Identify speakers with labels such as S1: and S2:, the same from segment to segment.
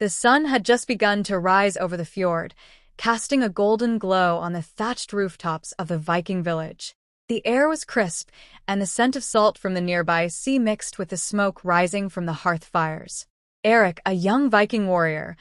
S1: The sun had just begun to rise over the fjord, casting a golden glow on the thatched rooftops of the Viking village. The air was crisp, and the scent of salt from the nearby sea mixed with the smoke rising from the hearth fires. Eric, a young Viking warrior,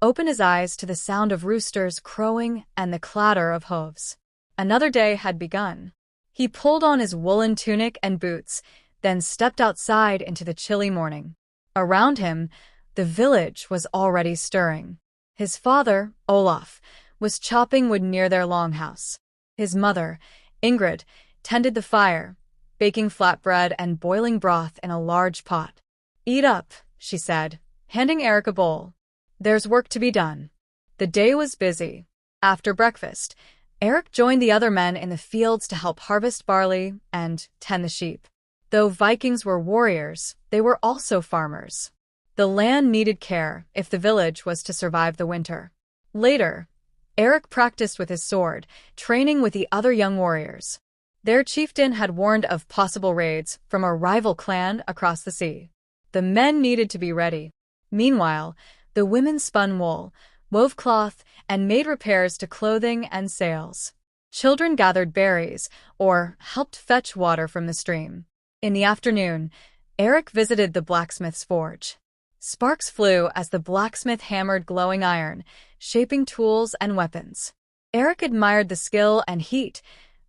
S1: opened his eyes to the sound of roosters crowing and the clatter of hooves. Another day had begun. He pulled on his woolen tunic and boots, then stepped outside into the chilly morning. Around him, the village was already stirring. His father, Olaf, was chopping wood near their longhouse. His mother, Ingrid, tended the fire, baking flatbread and boiling broth in a large pot. "Eat up," she said, handing Eric a bowl. "There's work to be done." The day was busy. After breakfast, Eric joined the other men in the fields to help harvest barley and tend the sheep. Though Vikings were warriors, they were also farmers. The land needed care if the village was to survive the winter. Later, Eric practiced with his sword, training with the other young warriors. Their chieftain had warned of possible raids from a rival clan across the sea. The men needed to be ready. Meanwhile, the women spun wool, wove cloth, and made repairs to clothing and sails. Children gathered berries or helped fetch water from the stream. In the afternoon, Eric visited the blacksmith's forge. Sparks flew as the blacksmith hammered glowing iron, shaping tools and weapons. Eric admired the skill and heat,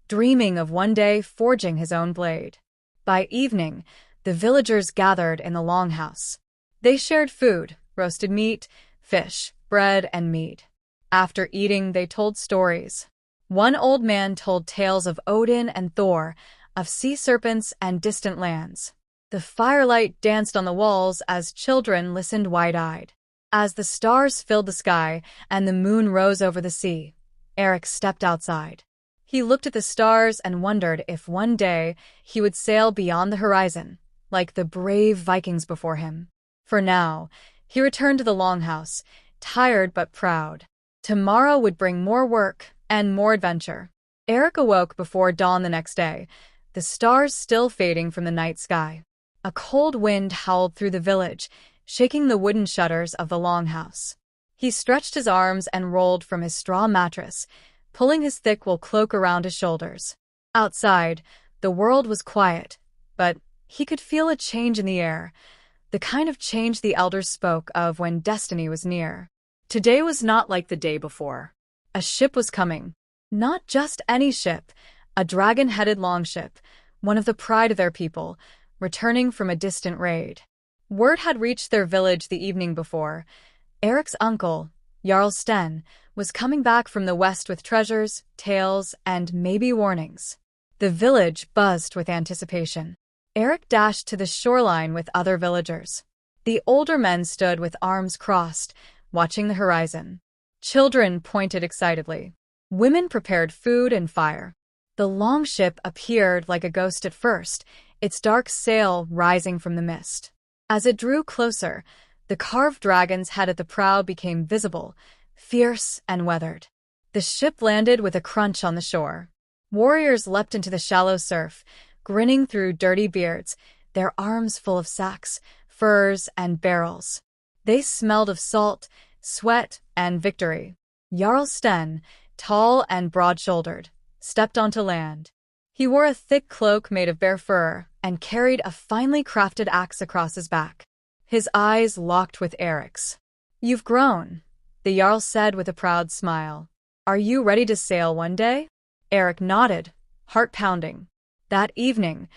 S1: dreaming of one day forging his own blade. By evening, the villagers gathered in the longhouse. They shared food, roasted meat, fish, bread, and meat. After eating, they told stories. One old man told tales of Odin and Thor, of sea serpents and distant lands. The firelight danced on the walls as children listened wide-eyed. As the stars filled the sky and the moon rose over the sea, Eric stepped outside. He looked at the stars and wondered if one day he would sail beyond the horizon, like the brave Vikings before him. For now, he returned to the longhouse, tired but proud. Tomorrow would bring more work and more adventure. Eric awoke before dawn the next day, the stars still fading from the night sky. A cold wind howled through the village, shaking the wooden shutters of the longhouse. He stretched his arms and rolled from his straw mattress, pulling his thick wool cloak around his shoulders. Outside, the world was quiet, but he could feel a change in the air, the kind of change the elders spoke of when destiny was near. Today was not like the day before. A ship was coming. Not just any ship, a dragon-headed longship, one of the pride of their people, returning from a distant raid. Word had reached their village the evening before. Eric's uncle, Jarl Sten, was coming back from the west with treasures, tales, and maybe warnings. The village buzzed with anticipation. Eric dashed to the shoreline with other villagers. The older men stood with arms crossed, watching the horizon. Children pointed excitedly. Women prepared food and fire. The longship appeared like a ghost at first, its dark sail rising from the mist. As it drew closer, the carved dragon's head at the prow became visible, fierce and weathered. The ship landed with a crunch on the shore. Warriors leapt into the shallow surf, grinning through dirty beards, their arms full of sacks, furs, and barrels. They smelled of salt, sweat, and victory. Jarl Sten, tall and broad-shouldered, stepped onto land. He wore a thick cloak made of bear fur and carried a finely crafted axe across his back. His eyes locked with Eric's. "You've grown," the Jarl said with a proud smile. "Are you ready to sail one day?" Eric nodded, heart pounding. That evening,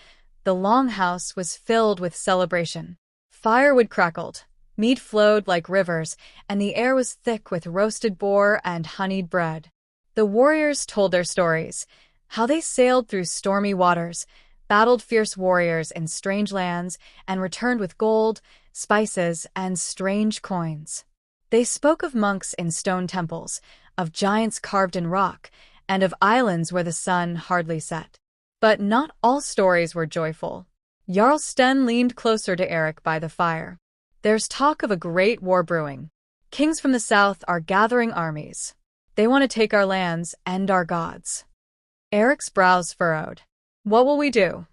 S1: the longhouse was filled with celebration. Firewood crackled, meat flowed like rivers, and the air was thick with roasted boar and honeyed bread. The warriors told their stories, how they sailed through stormy waters, battled fierce warriors in strange lands, and returned with gold, spices, and strange coins. They spoke of monks in stone temples, of giants carved in rock, and of islands where the sun hardly set. But not all stories were joyful. Jarl Sten leaned closer to Eric by the fire. "There's talk of a great war brewing. Kings from the south are gathering armies. They want to take our lands and our gods." Eric's brows furrowed. "What will we do?"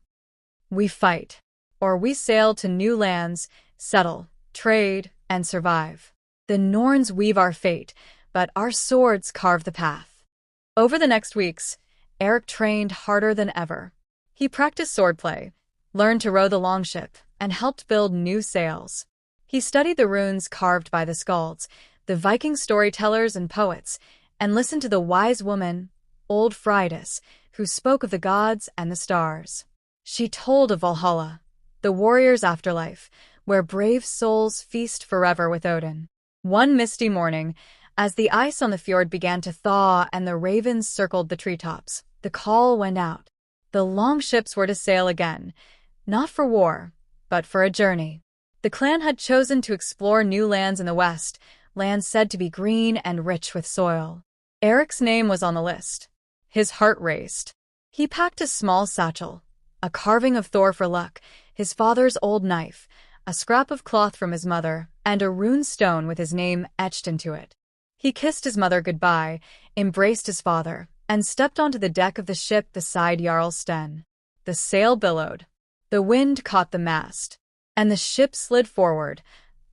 S1: "We fight. Or we sail to new lands, settle, trade, and survive." The Norns weave our fate, but our swords carve the path. Over the next weeks, Eric trained harder than ever. He practiced swordplay, learned to row the longship, and helped build new sails. He studied the runes carved by the skalds, the Viking storytellers and poets, and listened to the wise woman, old Freydis, who spoke of the gods and the stars. She told of Valhalla, the warrior's afterlife, where brave souls feast forever with Odin. One misty morning, as the ice on the fjord began to thaw and the ravens circled the treetops, the call went out. The longships were to sail again, not for war, but for a journey. The clan had chosen to explore new lands in the west, lands said to be green and rich with soil. Eric's name was on the list. His heart raced. He packed a small satchel, a carving of Thor for luck, his father's old knife, a scrap of cloth from his mother, and a rune stone with his name etched into it. He kissed his mother goodbye, embraced his father, and stepped onto the deck of the ship beside Jarl Sten. The sail billowed. The wind caught the mast, and the ship slid forward,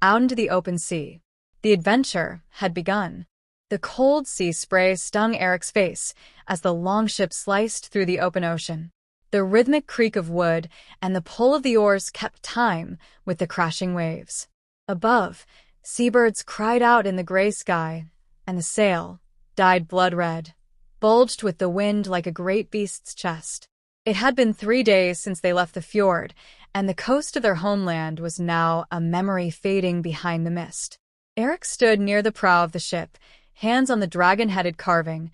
S1: out into the open sea. The adventure had begun. The cold sea spray stung Eric's face as the longship sliced through the open ocean. The rhythmic creak of wood and the pull of the oars kept time with the crashing waves. Above, seabirds cried out in the gray sky, and the sail, dyed blood-red, bulged with the wind like a great beast's chest. It had been 3 days since they left the fjord, and the coast of their homeland was now a memory fading behind the mist. Eric stood near the prow of the ship, hands on the dragon-headed carving,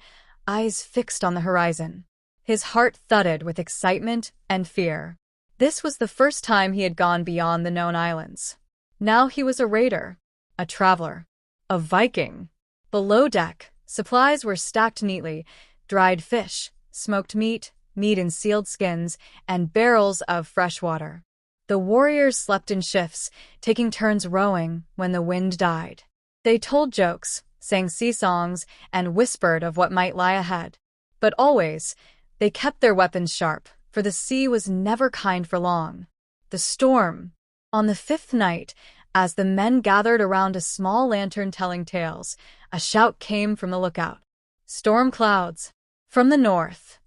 S1: eyes fixed on the horizon. His heart thudded with excitement and fear. This was the first time he had gone beyond the known islands. Now he was a raider, a traveler, a Viking. Below deck, supplies were stacked neatly: dried fish, smoked meat in sealed skins, and barrels of fresh water. The warriors slept in shifts, taking turns rowing when the wind died. They told jokes, sang sea songs, and whispered of what might lie ahead. But always, they kept their weapons sharp, for the sea was never kind for long. The storm. On the 5th night, as the men gathered around a small lantern telling tales, a shout came from the lookout. Storm clouds. From the north.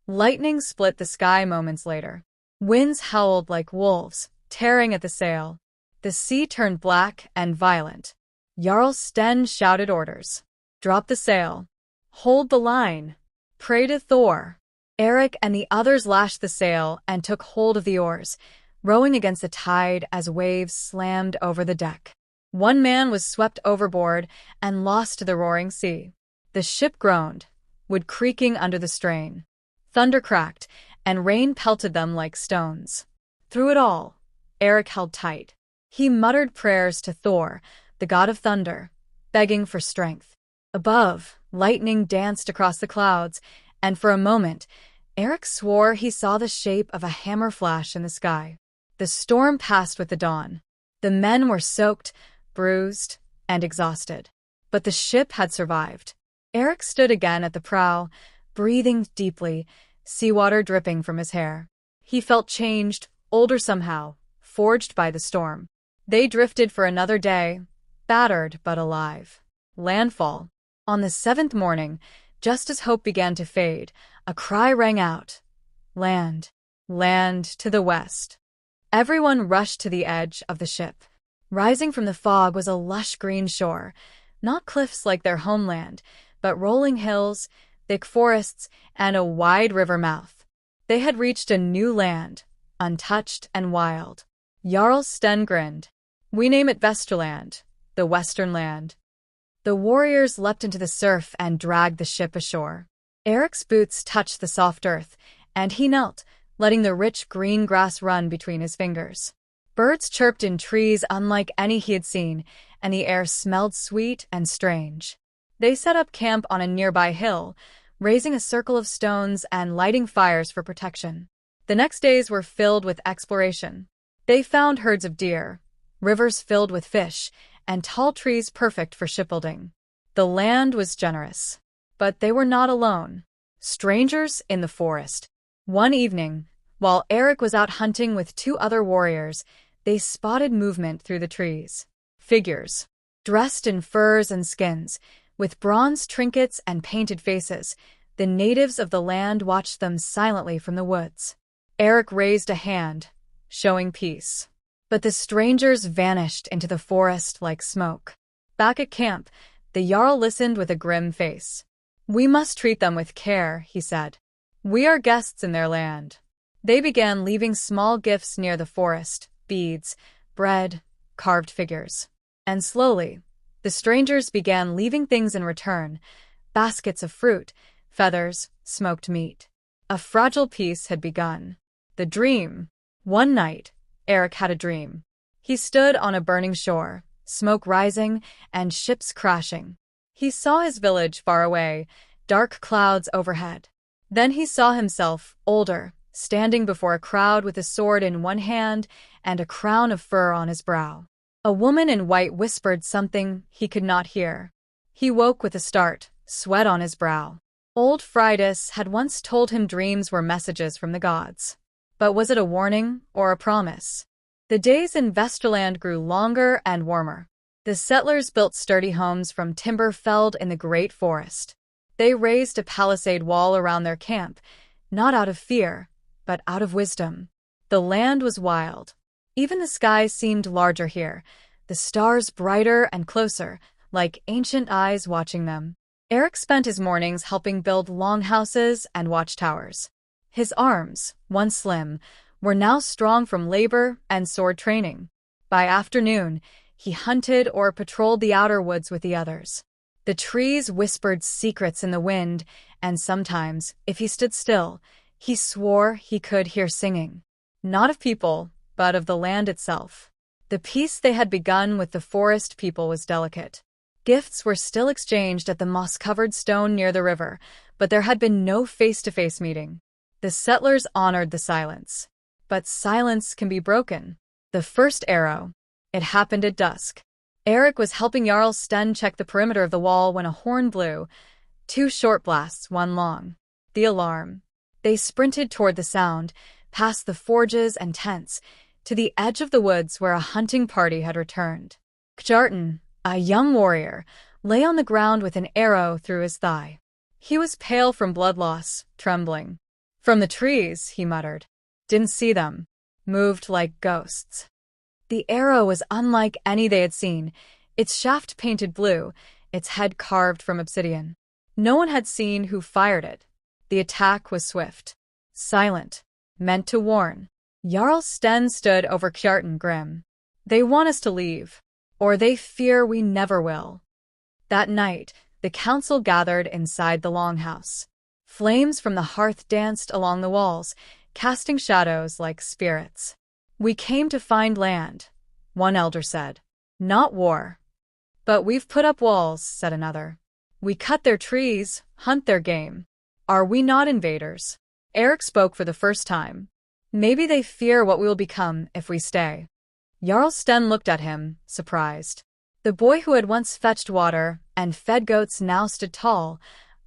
S1: Lightning split the sky moments later. Winds howled like wolves, tearing at the sail. The sea turned black and violent. Jarl Sten shouted orders. Drop the sail. Hold the line. Pray to Thor. Eric and the others lashed the sail and took hold of the oars, rowing against the tide as waves slammed over the deck. One man was swept overboard and lost to the roaring sea. The ship groaned, wood creaking under the strain. Thunder cracked, and rain pelted them like stones. Through it all, Eric held tight. He muttered prayers to Thor, the god of thunder, begging for strength. Above, lightning danced across the clouds, and for a moment, Eric swore he saw the shape of a hammer flash in the sky. The storm passed with the dawn. The men were soaked, bruised, and exhausted. But the ship had survived. Eric stood again at the prow, breathing deeply, seawater dripping from his hair. He felt changed, older somehow, forged by the storm. They drifted for another day, battered but alive. Landfall. On the 7th morning, just as hope began to fade, a cry rang out. Land. Land to the west. Everyone rushed to the edge of the ship. Rising from the fog was a lush green shore, not cliffs like their homeland, but rolling hills, thick forests, and a wide river mouth. They had reached a new land, untouched and wild. Jarl Sten grinned. We name it Vesterland, the Western Land. The warriors leapt into the surf and dragged the ship ashore. Eric's boots touched the soft earth, and he knelt, letting the rich green grass run between his fingers. Birds chirped in trees unlike any he had seen, and the air smelled sweet and strange. They set up camp on a nearby hill, raising a circle of stones and lighting fires for protection. The next days were filled with exploration. They found herds of deer, rivers filled with fish, and tall trees perfect for shipbuilding. The land was generous. But they were not alone. Strangers in the forest. One evening, while Eric was out hunting with 2 other warriors, they spotted movement through the trees. Figures. Dressed in furs and skins, with bronze trinkets and painted faces, the natives of the land watched them silently from the woods. Eric raised a hand, showing peace. But the strangers vanished into the forest like smoke. Back at camp, the Jarl listened with a grim face. "We must treat them with care," he said. "We are guests in their land." They began leaving small gifts near the forest, beads, bread, carved figures. And slowly, the strangers began leaving things in return: baskets of fruit, feathers, smoked meat. A fragile peace had begun. The dream. One night, Eric had a dream. He stood on a burning shore, smoke rising and ships crashing. He saw his village far away, dark clouds overhead. Then he saw himself, older, standing before a crowd with a sword in one hand and a crown of fur on his brow. A woman in white whispered something he could not hear. He woke with a start, sweat on his brow. Old Fridas had once told him dreams were messages from the gods. But was it a warning or a promise? The days in Vesterland grew longer and warmer. The settlers built sturdy homes from timber felled in the great forest. They raised a palisade wall around their camp, not out of fear, but out of wisdom. The land was wild. Even the skies seemed larger here, the stars brighter and closer, like ancient eyes watching them. Eric spent his mornings helping build longhouses and watchtowers. His arms, once slim, were now strong from labor and sword training. By afternoon, he hunted or patrolled the outer woods with the others. The trees whispered secrets in the wind, and sometimes, if he stood still, he swore he could hear singing. Not of people, but of the land itself. The peace they had begun with the forest people was delicate. Gifts were still exchanged at the moss-covered stone near the river, but there had been no face-to-face meeting. The settlers honored the silence. But silence can be broken. The first arrow. It happened at dusk. Eric was helping Jarl Sten check the perimeter of the wall when a horn blew. 2 short blasts, 1 long. The alarm. They sprinted toward the sound, past the forges and tents, to the edge of the woods where a hunting party had returned. Kjartan, a young warrior, lay on the ground with an arrow through his thigh. He was pale from blood loss, trembling. "From the trees," he muttered. "Didn't see them. Moved like ghosts." The arrow was unlike any they had seen, its shaft painted blue, its head carved from obsidian. No one had seen who fired it. The attack was swift, silent, meant to warn. Jarl Sten stood over Kjartan grim. "They want us to leave, or they fear we never will." That night, the council gathered inside the longhouse. Flames from the hearth danced along the walls, casting shadows like spirits. "We came to find land," one elder said. "Not war." "But we've put up walls," said another. "We cut their trees, hunt their game. Are we not invaders?" Eric spoke for the first time. "Maybe they fear what we will become if we stay." Jarl Sten looked at him, surprised. The boy who had once fetched water and fed goats now stood tall,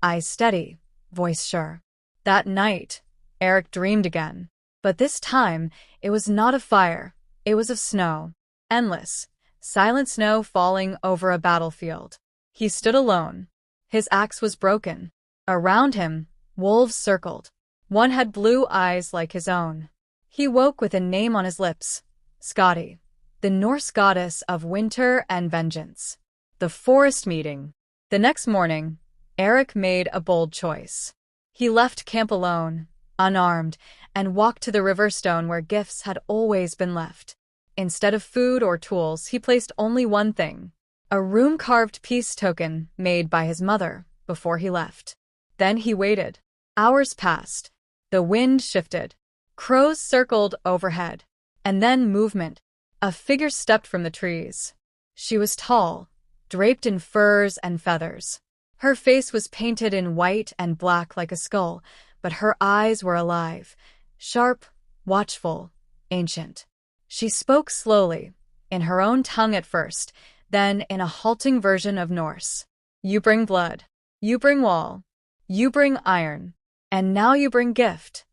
S1: eyes steady, voice sure. That night, Eric dreamed again. But this time, it was not of fire, it was of snow. Endless, silent snow falling over a battlefield. He stood alone. His axe was broken. Around him, wolves circled. One had blue eyes like his own. He woke with a name on his lips, Skadi, the Norse goddess of winter and vengeance. The forest meeting. The next morning, Eric made a bold choice. He left camp alone, unarmed, and walked to the riverstone where gifts had always been left. Instead of food or tools, he placed only one thing, a rune-carved peace token made by his mother before he left. Then he waited. Hours passed. The wind shifted. Crows circled overhead. And then movement. A figure stepped from the trees. She was tall, draped in furs and feathers. Her face was painted in white and black like a skull, but her eyes were alive, sharp, watchful, ancient. She spoke slowly, in her own tongue at first, then in a halting version of Norse. "You bring blood. You bring wall. You bring iron. And now you bring gift."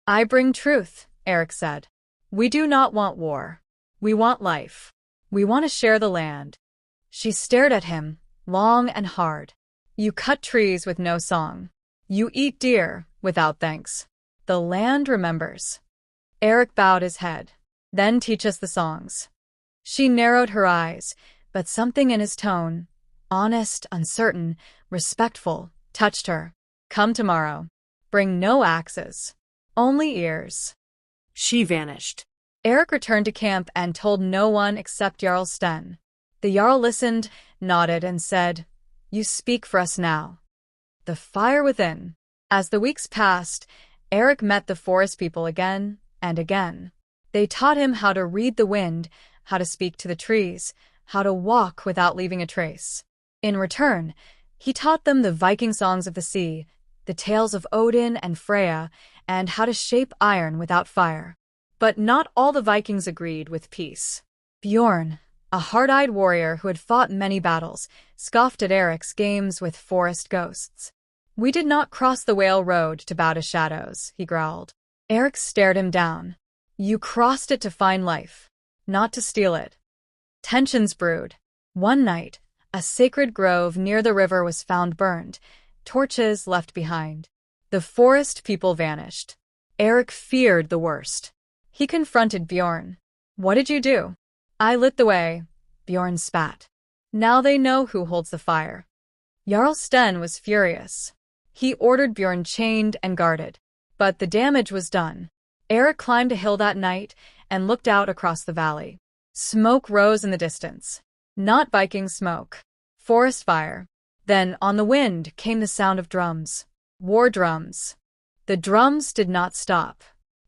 S1: "I bring truth," Eric said. "We do not want war. We want life. We want to share the land." She stared at him, long and hard. You cut trees with no song. You eat deer without thanks. The land remembers. Eric bowed his head. Then teach us the songs. She narrowed her eyes, but something in his tone, honest, uncertain, respectful, touched her. Come tomorrow. Bring no axes. Only ears.
S2: She vanished.
S1: Eric returned to camp and told no one except Jarl Sten. The Jarl listened, nodded, and said, You speak for us now. The fire within. As the weeks passed, Eric met the forest people again and again. They taught him how to read the wind, how to speak to the trees, how to walk without leaving a trace. In return, he taught them the Viking songs of the sea, the tales of Odin and Freya, and how to shape iron without fire. But not all the Vikings agreed with peace. Bjorn, a hard-eyed warrior who had fought many battles, scoffed at Eric's games with forest ghosts. We did not cross the Whale Road to bow to shadows, he growled. Eric stared him down. You crossed it to find life, not to steal it. Tensions brewed. One night, a sacred grove near the river was found burned, torches left behind. The forest people vanished. Eric feared the worst. He confronted Bjorn. What did you do? I lit the way, Bjorn spat. Now they know who holds the fire. Jarl Sten was furious. He ordered Bjorn chained and guarded. But the damage was done. Eric climbed a hill that night and looked out across the valley. Smoke rose in the distance. Not Viking smoke. Forest fire. Then, on the wind, came the sound of drums. War drums. The drums did not stop.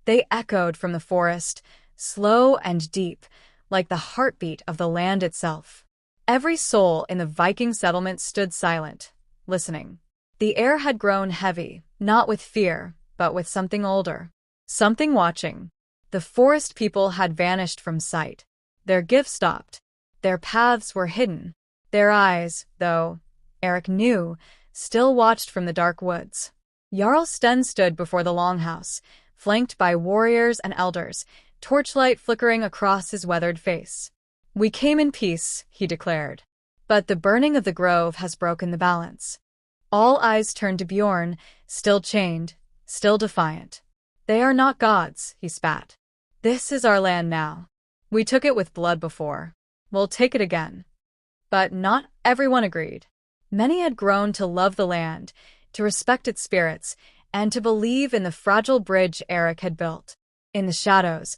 S1: They echoed from the forest, slow and deep, like the heartbeat of the land itself. Every soul in the Viking settlement stood silent, listening. The air had grown heavy, not with fear, but with something older. Something watching. The forest people had vanished from sight. Their gifts stopped. Their paths were hidden. Their eyes, though, Eric knew, still watched from the dark woods. Jarl Sten stood before the longhouse, flanked by warriors and elders, torchlight flickering across his weathered face. We came in peace, he declared. But the burning of the grove has broken the balance. All eyes turned to Bjorn, still chained, still defiant. They are not gods, he spat. This is our land now. We took it with blood before. We'll take it again. But not everyone agreed. Many had grown to love the land, to respect its spirits, and to believe in the fragile bridge Eric had built. In the shadows,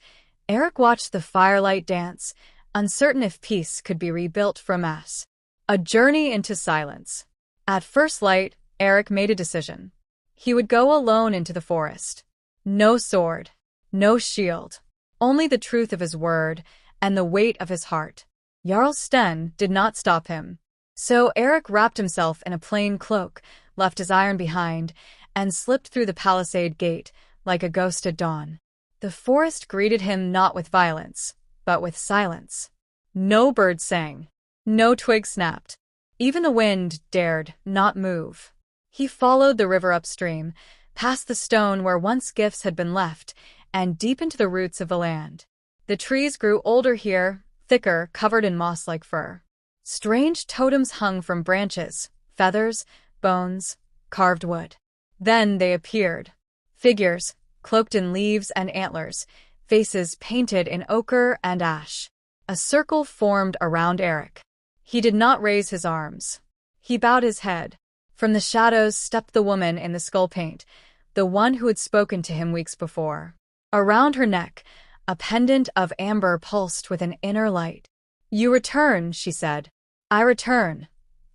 S1: Eric watched the firelight dance, uncertain if peace could be rebuilt from mass. A journey into silence. At first light, Eric made a decision. He would go alone into the forest. No sword, no shield, only the truth of his word and the weight of his heart. Jarl Sten did not stop him. So Eric wrapped himself in a plain cloak, left his iron behind, and slipped through the palisade gate like a ghost at dawn. The forest greeted him not with violence, but with silence. No bird sang. No twig snapped. Even the wind dared not move. He followed the river upstream, past the stone where once gifts had been left, and deep into the roots of the land. The trees grew older here, thicker, covered in moss-like fur. Strange totems hung from branches, feathers, bones, carved wood. Then they appeared. Figures, cloaked in leaves and antlers, faces painted in ochre and ash. A circle formed around Eric. He did not raise his arms. He bowed his head. From the shadows stepped the woman in the skull paint, the one who had spoken to him weeks before. Around her neck, a pendant of amber pulsed with an inner light. You return, she said. I return,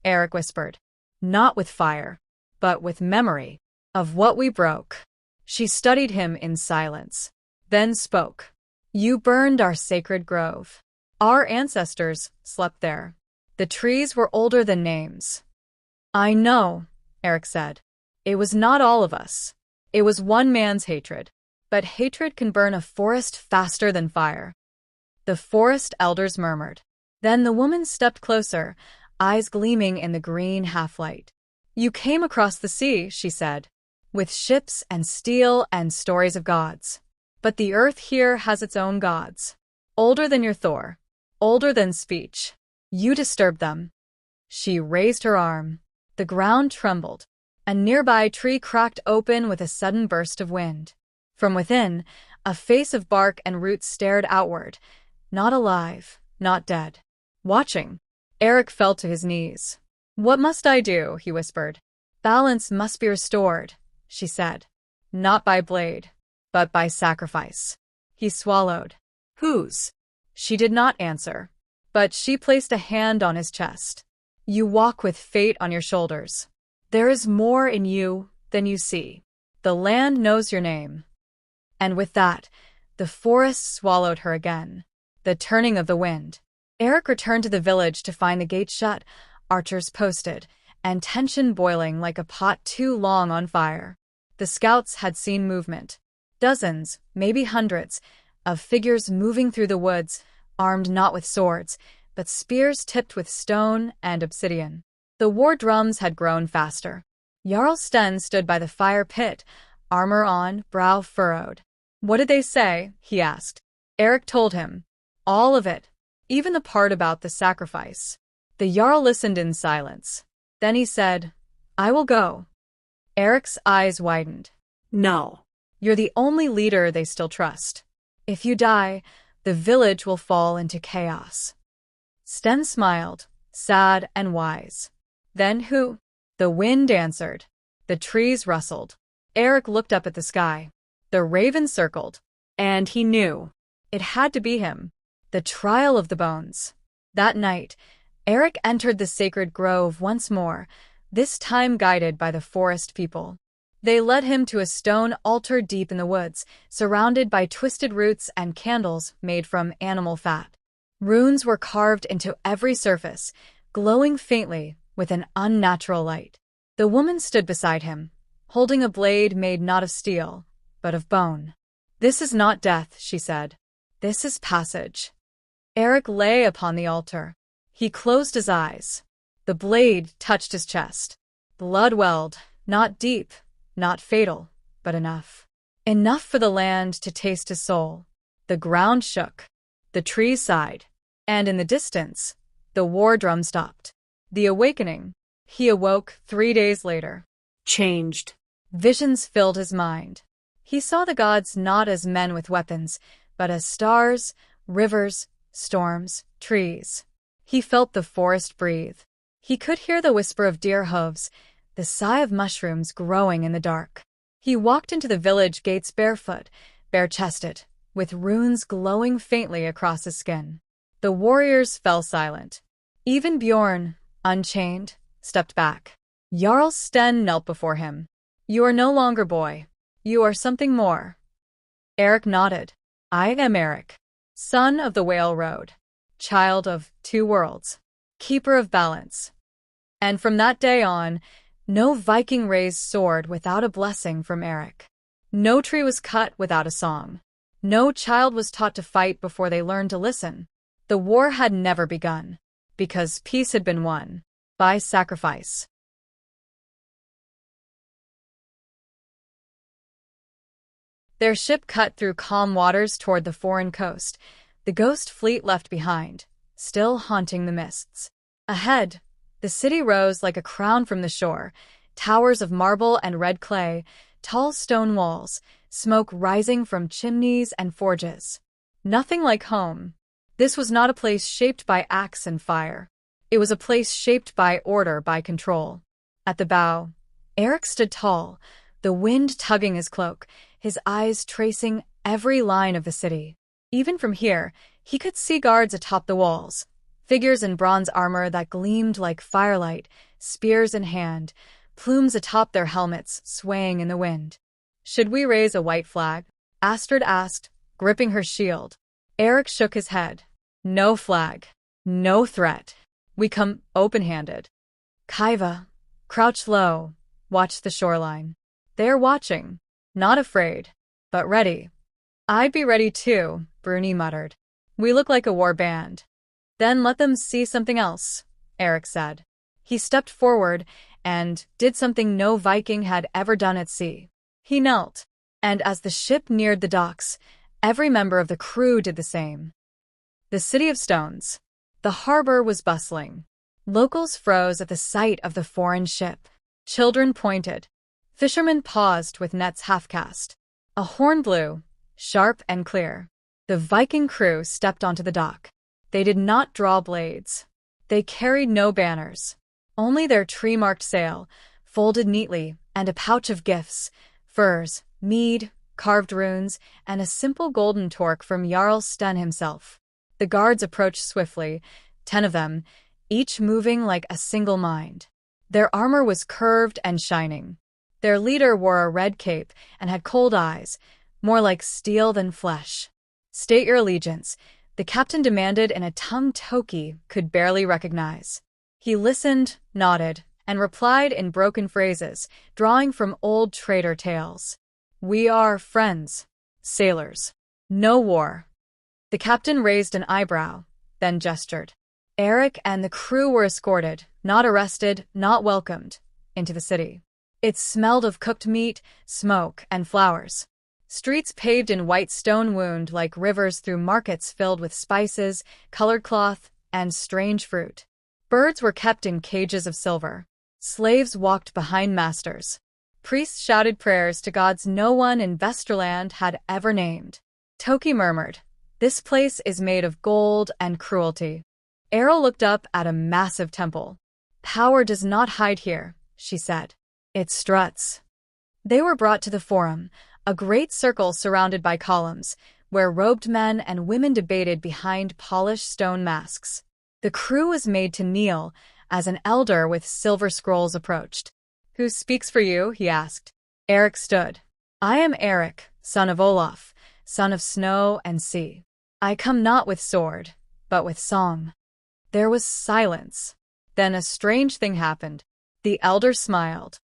S1: Eric whispered. Not with fire, but with memory of what we broke. She studied him in silence, then spoke. You burned our sacred grove. Our ancestors slept there. The trees were older than names. I know, Eric said. It was not all of us. It was one man's hatred. But hatred can burn a forest faster than fire. The forest elders murmured. Then the woman stepped closer, eyes gleaming in the green half-light. You came across the sea, she said, with ships and steel and stories of gods. But the earth here has its own gods. Older than your Thor. Older than speech. You disturbed them. She raised her arm. The ground trembled. A nearby tree cracked open with a sudden burst of wind. From within, a face of bark and roots stared outward. Not alive, not dead. Watching. Eric fell to his knees. "What must I do?" he whispered. "Balance must be restored," she said. "Not by blade, but by sacrifice." He swallowed. "Whose?" She did not answer, but she placed a hand on his chest. "You walk with fate on your shoulders. There is more in you than you see. The land knows your name." And with that, the forest swallowed her again. The turning of the wind. Eric returned to the village to find the gate shut, archers posted, and tension boiling like a pot too long on fire. The scouts had seen movement. Dozens, maybe hundreds, of figures moving through the woods, armed not with swords, but spears tipped with stone and obsidian. The war drums had grown faster. Jarl Sten stood by the fire pit, armor on, brow furrowed. "What did they say?" he asked. Eric told him. All of it, even the part about the sacrifice. The Jarl listened in silence. Then he said, "I will go." Eric's eyes widened.
S2: No.
S1: "You're the only leader they still trust. If you die, the village will fall into chaos." Sten smiled, sad and wise. "Then who?" The wind answered. The trees rustled. Eric looked up at the sky. The raven circled. And he knew. It had to be him. The trial of the bones. That night, Eric entered the sacred grove once more, this time guided by the forest people. They led him to a stone altar deep in the woods, surrounded by twisted roots and candles made from animal fat. Runes were carved into every surface, glowing faintly with an unnatural light. The woman stood beside him, holding a blade made not of steel, but of bone. "This is not death," she said. "This is passage." Eric lay upon the altar. He closed his eyes. The blade touched his chest. Blood welled, not deep, not fatal, but enough. Enough for the land to taste his soul. The ground shook. The trees sighed. And in the distance, the war drum stopped. The awakening. He awoke 3 days later.
S2: Changed.
S1: Visions filled his mind. He saw the gods not as men with weapons, but as stars, rivers, storms, trees. He felt the forest breathe. He could hear the whisper of deer hooves, the sigh of mushrooms growing in the dark. He walked into the village gates barefoot, bare-chested, with runes glowing faintly across his skin. The warriors fell silent. Even Bjorn, unchained, stepped back. Jarl Sten knelt before him. "You are no longer boy. You are something more." Eric nodded. "I am Eric, son of the Whale Road, child of 2 worlds, keeper of balance." And from that day on, no Viking raised sword without a blessing from Eric. No tree was cut without a song. No child was taught to fight before they learned to listen. The war had never begun, because peace had been won by sacrifice. Their ship cut through calm waters toward the foreign coast, the ghost fleet left behind, still haunting the mists. Ahead, the city rose like a crown from the shore, towers of marble and red clay, tall stone walls, smoke rising from chimneys and forges. Nothing like home. This was not a place shaped by axe and fire. It was a place shaped by order, by control. At the bow, Eric stood tall, the wind tugging his cloak, his eyes tracing every line of the city. Even from here, he could see guards atop the walls, figures in bronze armor that gleamed like firelight, spears in hand, plumes atop their helmets swaying in the wind. "Should we raise a white flag?" Astrid asked, gripping her shield. Eric shook his head. "No flag. No threat. We come open-handed." Kaiva, crouched low, watched the shoreline. "They're watching. Not afraid, but ready." "I'd be ready too," Bruni muttered. "We look like a war band." "Then let them see something else," Eric said. He stepped forward and did something no Viking had ever done at sea. He knelt, and as the ship neared the docks, every member of the crew did the same. The City of Stones. The harbor was bustling. Locals froze at the sight of the foreign ship. Children pointed. Fishermen paused with nets half-cast. A horn blew, sharp and clear. The Viking crew stepped onto the dock. They did not draw blades. They carried no banners. Only their tree-marked sail, folded neatly, and a pouch of gifts, furs, mead, carved runes, and a simple golden torque from Jarl Sten himself. The guards approached swiftly, 10 of them, each moving like a single mind. Their armor was curved and shining. Their leader wore a red cape and had cold eyes, more like steel than flesh. "State your allegiance," the captain demanded in a tongue Toki could barely recognize. He listened, nodded, and replied in broken phrases, drawing from old trader tales. "We are friends, sailors. No war." The captain raised an eyebrow, then gestured. Eric and the crew were escorted, not arrested, not welcomed, into the city. It smelled of cooked meat, smoke, and flowers. Streets paved in white stone wound like rivers through markets filled with spices, colored cloth, and strange fruit. Birds were kept in cages of silver. Slaves walked behind masters. Priests shouted prayers to gods no one in Vesterland had ever named. Toki murmured, "This place is made of gold and cruelty." Errol looked up at a massive temple. "Power does not hide here," she said. "It struts." They were brought to the forum, a great circle surrounded by columns, where robed men and women debated behind polished stone masks. The crew was made to kneel as an elder with silver scrolls approached. "Who speaks for you?" he asked. Eric stood. "I am Eric, son of Olaf, son of snow and sea. I come not with sword, but with song." There was silence. Then a strange thing happened. The elder smiled.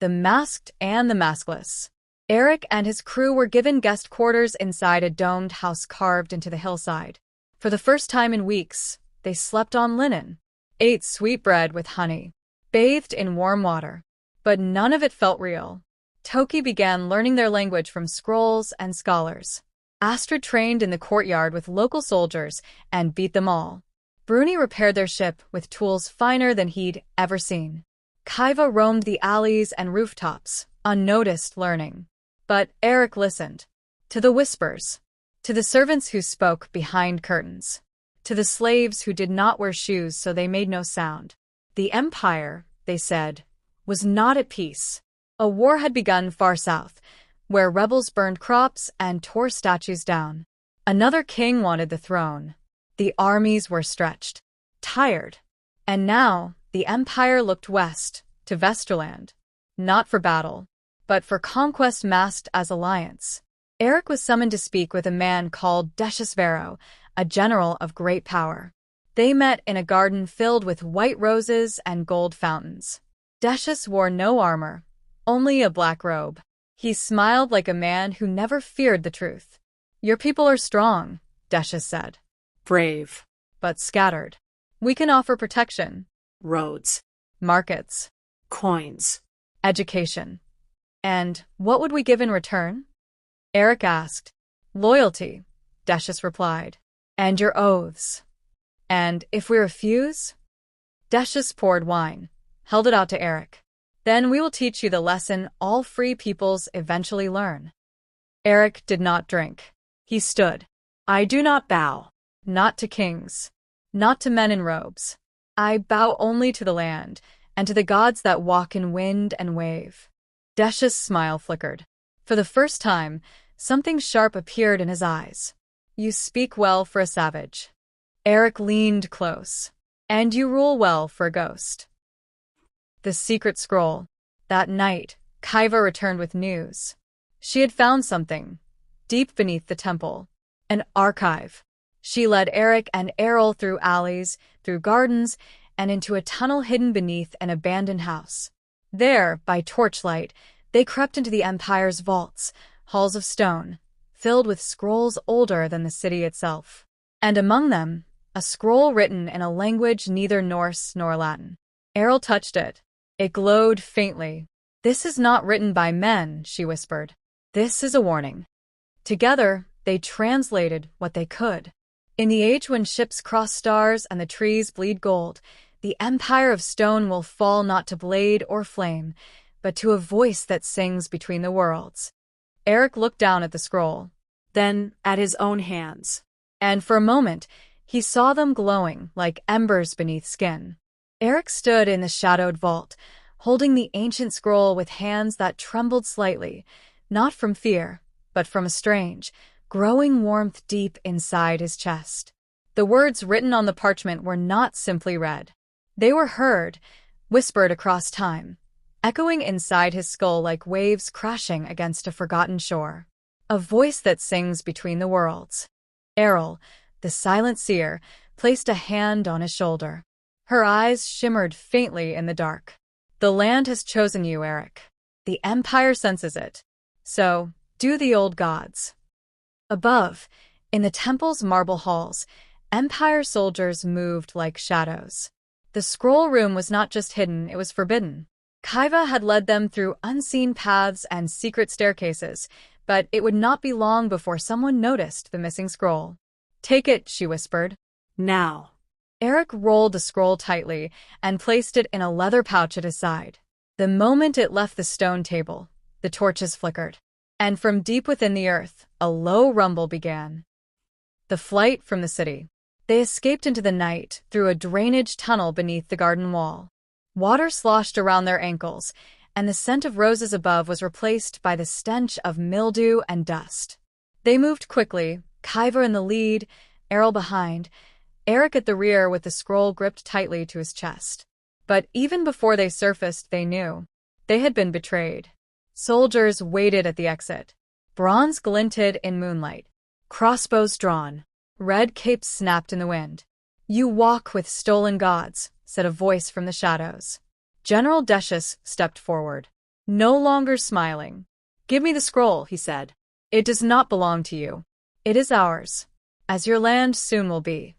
S1: The masked and the maskless. Eric and his crew were given guest quarters inside a domed house carved into the hillside. For the first time in weeks, they slept on linen, ate sweetbread with honey, bathed in warm water. But none of it felt real. Toki began learning their language from scrolls and scholars. Astrid trained in the courtyard with local soldiers and beat them all. Bruni repaired their ship with tools finer than he'd ever seen. Kaiva roamed the alleys and rooftops, unnoticed learning. But Eric listened. To the whispers. To the servants who spoke behind curtains. To the slaves who did not wear shoes so they made no sound. The Empire, they said, was not at peace. A war had begun far south, where rebels burned crops and tore statues down. Another king wanted the throne. The armies were stretched, tired. And now the Empire looked west, to Vesterland. Not for battle, but for conquest masked as alliance. Eric was summoned to speak with a man called Deshesvero, a general of great power. They met in a garden filled with white roses and gold fountains. Deshes wore no armor, only a black robe. He smiled like a man who never feared the truth. "Your people are strong," Deshes said.
S2: Brave.
S1: "But scattered. We can offer protection.
S2: Roads.
S1: Markets.
S2: Coins.
S1: Education. And what would we give in return?" Eric asked. "Loyalty," Deshes replied. "And your oaths." "And if we refuse?" Deshes poured wine, held it out to Eric. "Then we will teach you the lesson all free peoples eventually learn." Eric did not drink. He stood. "I do not bow. Not to kings. Not to men in robes. I bow only to the land, and to the gods that walk in wind and wave." Deshes' smile flickered. For the first time, something sharp appeared in his eyes. "You speak well for a savage." Eric leaned close. "And you rule well for a ghost." The secret scroll. That night, Kaiva returned with news. She had found something, deep beneath the temple. An archive. She led Eric and Errol through alleys, through gardens, and into a tunnel hidden beneath an abandoned house. There, by torchlight, they crept into the Empire's vaults, halls of stone, filled with scrolls older than the city itself. And among them, a scroll written in a language neither Norse nor Latin. Errol touched it. It glowed faintly. "This is not written by men," she whispered. "This is a warning." Together, they translated what they could. In the age when ships cross stars and the trees bleed gold, the empire of stone will fall not to blade or flame, but to a voice that sings between the worlds. Eric looked down at the scroll,
S2: then at his own hands.
S1: and for a moment, he saw them glowing like embers beneath skin. Eric stood in the shadowed vault, holding the ancient scroll with hands that trembled slightly, not from fear, but from a strange, growing warmth deep inside his chest. The words written on the parchment were not simply read. They were heard, whispered across time, echoing inside his skull like waves crashing against a forgotten shore. A voice that sings between the worlds. Errol, the silent seer, placed a hand on his shoulder. Her eyes shimmered faintly in the dark. The land has chosen you, Eric. The Empire senses it. So, do the old gods. Above, in the temple's marble halls, Empire soldiers moved like shadows. The scroll room was not just hidden, it was forbidden. Kaiva had led them through unseen paths and secret staircases, but it would not be long before someone noticed the missing scroll. Take it, she whispered.
S2: Now.
S1: Eric rolled the scroll tightly and placed it in a leather pouch at his side. The moment it left the stone table, the torches flickered, and from deep within the earth, a low rumble began. The flight from the city. They escaped into the night through a drainage tunnel beneath the garden wall. Water sloshed around their ankles, and the scent of roses above was replaced by the stench of mildew and dust. They moved quickly, Kaiva in the lead, Errol behind, Eric at the rear with the scroll gripped tightly to his chest. But even before they surfaced, they knew. They had been betrayed. Soldiers waited at the exit. Bronze glinted in moonlight. Crossbows drawn. Red capes snapped in the wind. You walk with stolen gods, said a voice from the shadows. General Decius stepped forward, no longer smiling. Give me the scroll, he said. It does not belong to you. It is ours, as your land soon will be.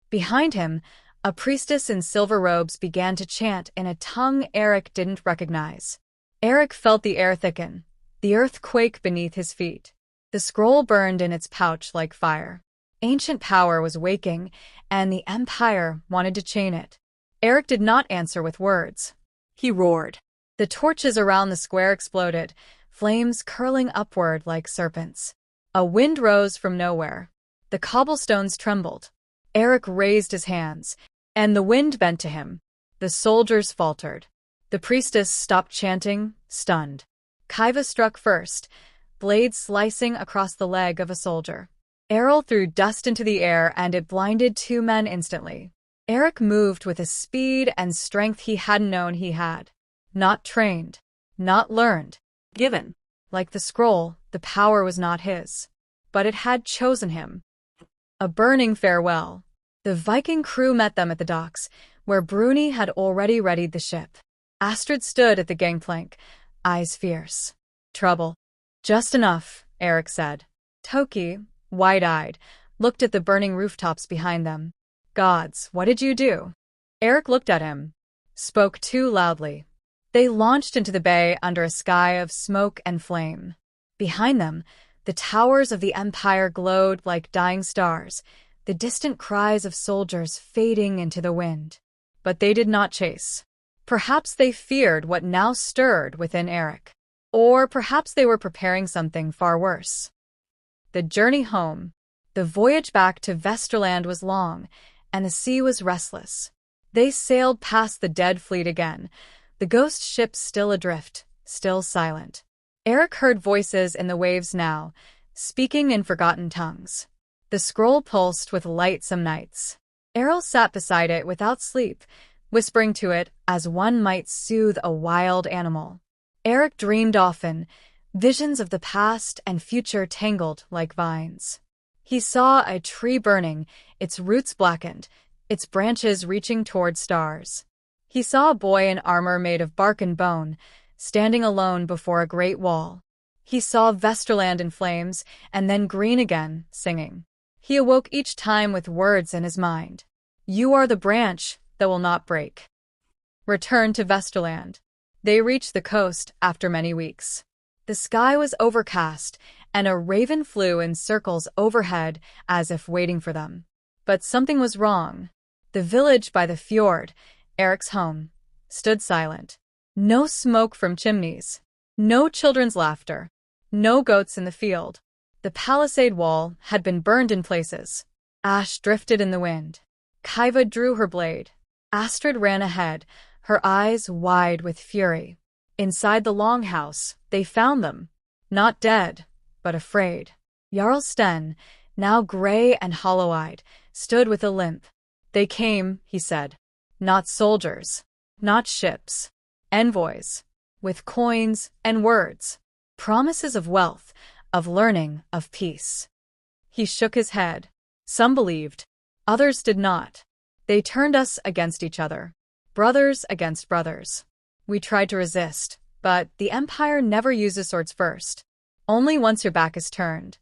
S1: Behind him, a priestess in silver robes began to chant in a tongue Eric didn't recognize. Eric felt the air thicken, the earth quake beneath his feet. The scroll burned in its pouch like fire. Ancient power was waking, and the Empire wanted to chain it. Eric did not answer with words. He roared. The torches around the square exploded, flames curling upward like serpents. A wind rose from nowhere. The cobblestones trembled. Eric raised his hands, and the wind bent to him. The soldiers faltered. The priestess stopped chanting, stunned. Kaiva struck first, blade slicing across the leg of a soldier. Errol threw dust into the air, and it blinded two men instantly. Eric moved with a speed and strength he hadn't known he had. Not trained, not learned, given. Like the scroll, the power was not his. But it had chosen him. A burning farewell. The Viking crew met them at the docks, where Bruni had already readied the ship. Astrid stood at the gangplank, eyes fierce. Trouble. Just enough, Eric said. Toki, wide-eyed, looked at the burning rooftops behind them. Gods, what did you do? Eric looked at him. Spoke too loudly. They launched into the bay under a sky of smoke and flame. Behind them, the towers of the Empire glowed like dying stars, the distant cries of soldiers fading into the wind. But they did not chase. Perhaps they feared what now stirred within Eric. Or perhaps they were preparing something far worse. The journey home, the voyage back to Vesterland was long, and the sea was restless. They sailed past the dead fleet again, the ghost ship still adrift, still silent. Eric heard voices in the waves now, speaking in forgotten tongues. The scroll pulsed with light some nights. Errol sat beside it without sleep, whispering to it as one might soothe a wild animal. Eric dreamed often, visions of the past and future tangled like vines. He saw a tree burning, its roots blackened, its branches reaching toward stars. He saw a boy in armor made of bark and bone, standing alone before a great wall. He saw Vesterland in flames, and then green again, singing. He awoke each time with words in his mind. You are the branch that will not break. Return to Vesterland. They reached the coast after many weeks. The sky was overcast, and a raven flew in circles overhead as if waiting for them. But something was wrong. The village by the fjord, Eric's home, stood silent. No smoke from chimneys. No children's laughter. No goats in the field. The palisade wall had been burned in places. Ash drifted in the wind. Kaiva drew her blade. Astrid ran ahead, her eyes wide with fury. Inside the longhouse, they found them. Not dead, but afraid. Jarl Sten, now gray and hollow-eyed, stood with a limp. They came, he said. Not soldiers. Not ships. Envoys. With coins and words. Promises of wealth, of learning, of peace. He shook his head. Some believed. Others did not. They turned us against each other. Brothers against brothers. We tried to resist, but the Empire never uses swords first. Only once your back is turned.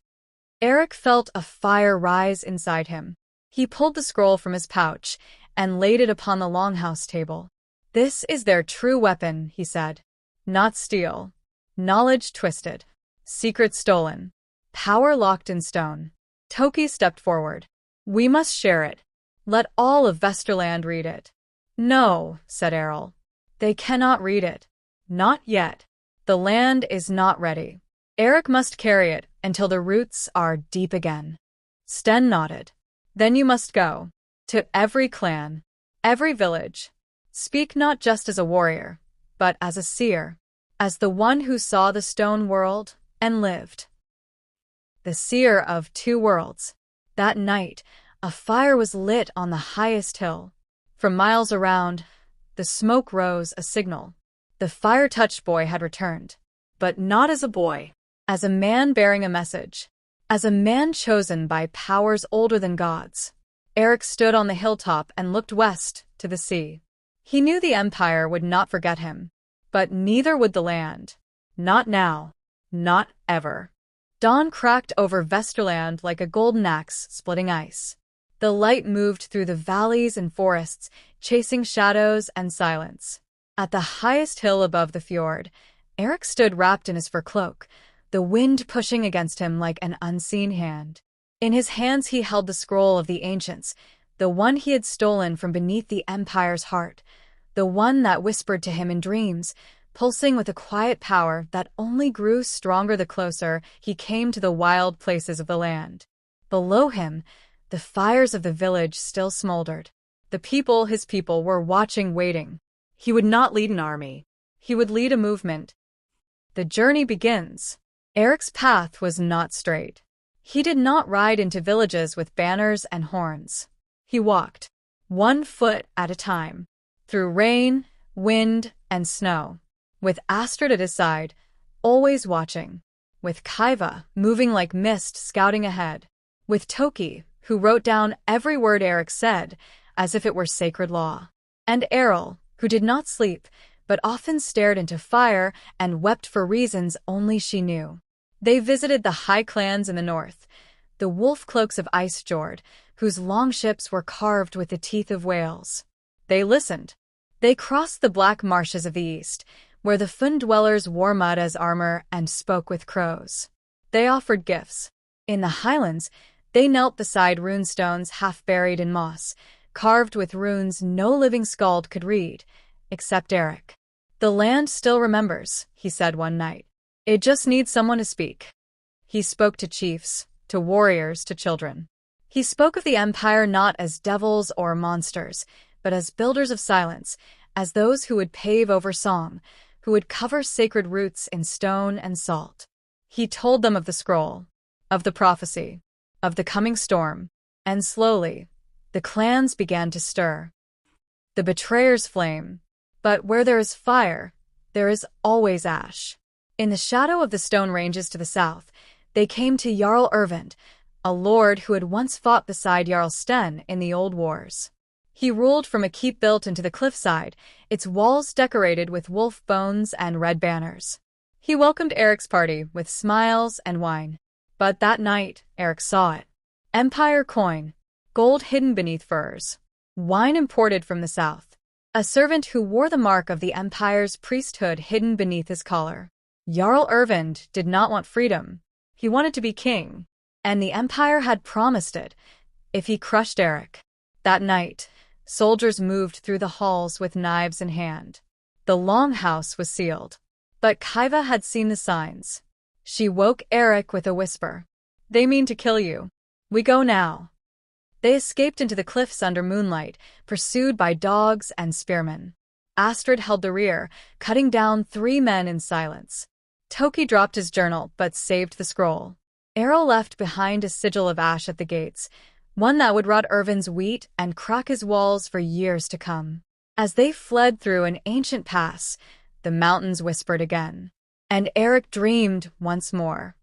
S1: Eric felt a fire rise inside him. He pulled the scroll from his pouch and laid it upon the longhouse table. This is their true weapon, he said. Not steel. Knowledge twisted. Secret stolen. Power locked in stone. Toki stepped forward. We must share it. Let all of Vesterland read it. No, said Errol. They cannot read it. Not yet. The land is not ready. Eric must carry it until the roots are deep again. Sten nodded. Then you must go. To every clan. Every village. Speak not just as a warrior, but as a seer. As the one who saw the stone world and lived. The seer of two worlds. That night, a fire was lit on the highest hill. From miles around, the smoke rose a signal. The fire-touched boy had returned. But not as a boy. As a man bearing a message. As a man chosen by powers older than gods. Eric stood on the hilltop and looked west to the sea. He knew the Empire would not forget him. But neither would the land. Not now. Not ever. Dawn cracked over Vesterland like a golden axe splitting ice. The light moved through the valleys and forests, chasing shadows and silence. At the highest hill above the fjord, Eric stood wrapped in his fur cloak, the wind pushing against him like an unseen hand. In his hands he held the scroll of the ancients, the one he had stolen from beneath the Empire's heart, the one that whispered to him in dreams, pulsing with a quiet power that only grew stronger the closer he came to the wild places of the land. Below him, the fires of the village still smoldered. The people, his people, were watching, waiting. He would not lead an army. He would lead a movement. The journey begins. Eric's path was not straight. He did not ride into villages with banners and horns. He walked, 1 foot at a time, through rain, wind, and snow, with Astrid at his side, always watching, with Kaiva moving like mist scouting ahead, with Toki, who wrote down every word Eric said as if it were sacred law, and Errol, who did not sleep, but often stared into fire and wept for reasons only she knew. They visited the high clans in the north, the wolf cloaks of Icefjord, whose longships were carved with the teeth of whales. They listened. They crossed the black marshes of the east, where the Fund dwellers wore mud as armor and spoke with crows. They offered gifts. In the highlands, they knelt beside runestones half buried in moss, carved with runes no living skald could read, except Eric. The land still remembers, he said one night. It just needs someone to speak. He spoke to chiefs, to warriors, to children. He spoke of the Empire not as devils or monsters, but as builders of silence, as those who would pave over song, who would cover sacred roots in stone and salt. He told them of the scroll, of the prophecy, of the coming storm, and slowly, the clans began to stir. The betrayers flame, but where there is fire, there is always ash. In the shadow of the stone ranges to the south, they came to Jarl Ervand, a lord who had once fought beside Jarl Sten in the old wars. He ruled from a keep built into the cliffside, its walls decorated with wolf bones and red banners. He welcomed Eric's party with smiles and wine. But that night, Eric saw it. Empire coin, gold hidden beneath furs, wine imported from the south. A servant who wore the mark of the Empire's priesthood hidden beneath his collar. Jarl Ervand did not want freedom. He wanted to be king. And the Empire had promised it. if he crushed Eric. That night, soldiers moved through the halls with knives in hand. The longhouse was sealed. But Kaiva had seen the signs. She woke Eric with a whisper. "They mean to kill you. We go now." They escaped into the cliffs under moonlight, pursued by dogs and spearmen. Astrid held the rear, cutting down 3 men in silence. Toki dropped his journal, but saved the scroll. Errol left behind a sigil of ash at the gates, one that would rot Irvin's wheat and crack his walls for years to come. As they fled through an ancient pass, the mountains whispered again. And Eric dreamed once more.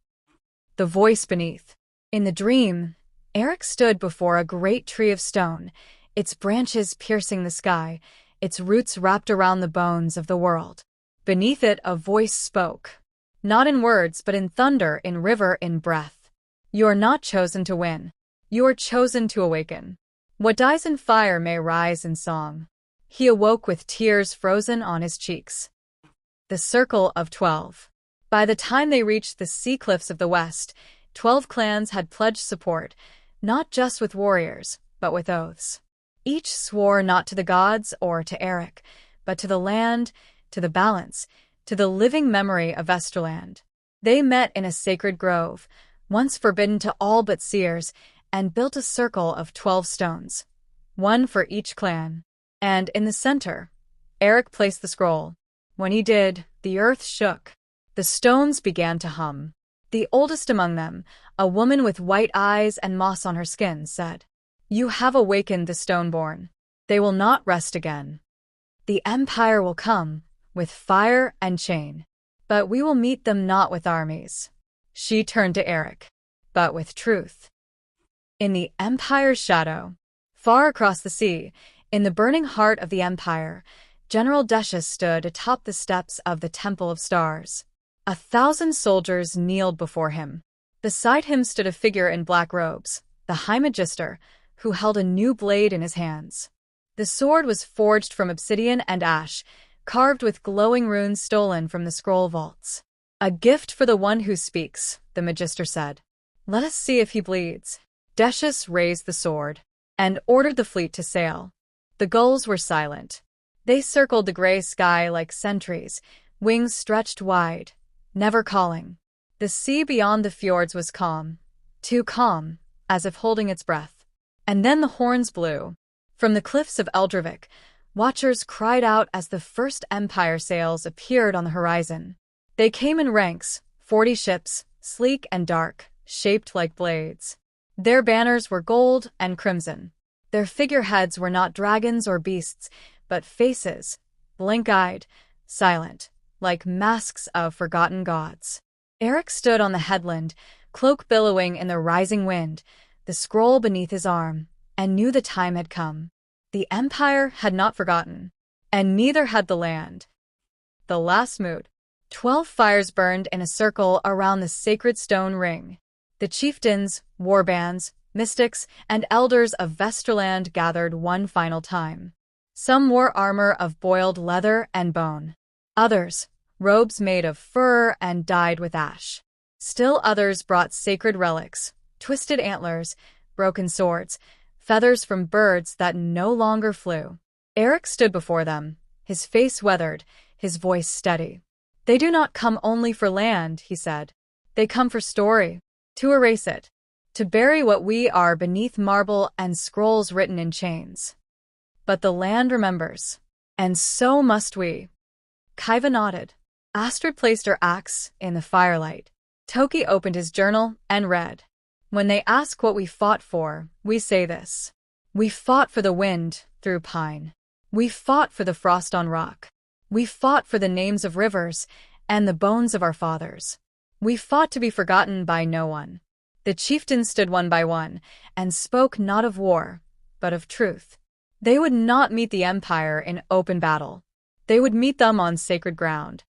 S1: The voice beneath. In the dream, Eric stood before a great tree of stone, its branches piercing the sky, its roots wrapped around the bones of the world. Beneath it, a voice spoke. Not in words, but in thunder, in river, in breath. "You are not chosen to win. You are chosen to awaken. What dies in fire may rise in song." He awoke with tears frozen on his cheeks. The Circle of 12. By the time they reached the sea cliffs of the west, 12 clans had pledged support, not just with warriors, but with oaths. Each swore not to the gods or to Eric, but to the land, to the balance, to the living memory of Vesterland. They met in a sacred grove, once forbidden to all but seers, and built a circle of 12 stones, one for each clan. And in the center, Eric placed the scroll. When he did, the earth shook. The stones began to hum. The oldest among them, a woman with white eyes and moss on her skin, said, "You have awakened the Stoneborn. They will not rest again. The Empire will come, with fire and chain. But we will meet them not with armies." She turned to Eric, "But with truth." In the Empire's shadow, far across the sea, in the burning heart of the Empire, General Decius stood atop the steps of the Temple of Stars. 1,000 soldiers kneeled before him. Beside him stood a figure in black robes, the High Magister, who held a new blade in his hands. The sword was forged from obsidian and ash, carved with glowing runes stolen from the scroll vaults. "A gift for the one who speaks," the Magister said. "Let us see if he bleeds." Decius raised the sword and ordered the fleet to sail. The gulls were silent. They circled the gray sky like sentries, wings stretched wide, never calling. The sea beyond the fjords was calm, too calm, as if holding its breath. And then the horns blew. From the cliffs of Eldravik, watchers cried out as the first Empire sails appeared on the horizon. They came in ranks, 40 ships, sleek and dark, shaped like blades. Their banners were gold and crimson. Their figureheads were not dragons or beasts, but faces, blank-eyed, silent, like masks of forgotten gods. Eric stood on the headland, cloak billowing in the rising wind, the scroll beneath his arm, and knew the time had come. The Empire had not forgotten, and neither had the land. The last mood. 12 fires burned in a circle around the sacred stone ring. The chieftains, warbands, mystics, and elders of Vesterland gathered one final time. Some wore armor of boiled leather and bone. Others, robes made of fur and dyed with ash. Still others brought sacred relics, twisted antlers, broken swords, feathers from birds that no longer flew. Eric stood before them, his face weathered, his voice steady. "They do not come only for land," he said. "They come for story, to erase it, to bury what we are beneath marble and scrolls written in chains. But the land remembers, and so must we." Kaiva nodded. Astrid placed her axe in the firelight. Toki opened his journal and read, "When they ask what we fought for, we say this. We fought for the wind through pine. We fought for the frost on rock. We fought for the names of rivers and the bones of our fathers. We fought to be forgotten by no one." The chieftains stood one by one and spoke not of war, but of truth. They would not meet the Empire in open battle. They would meet them on sacred ground.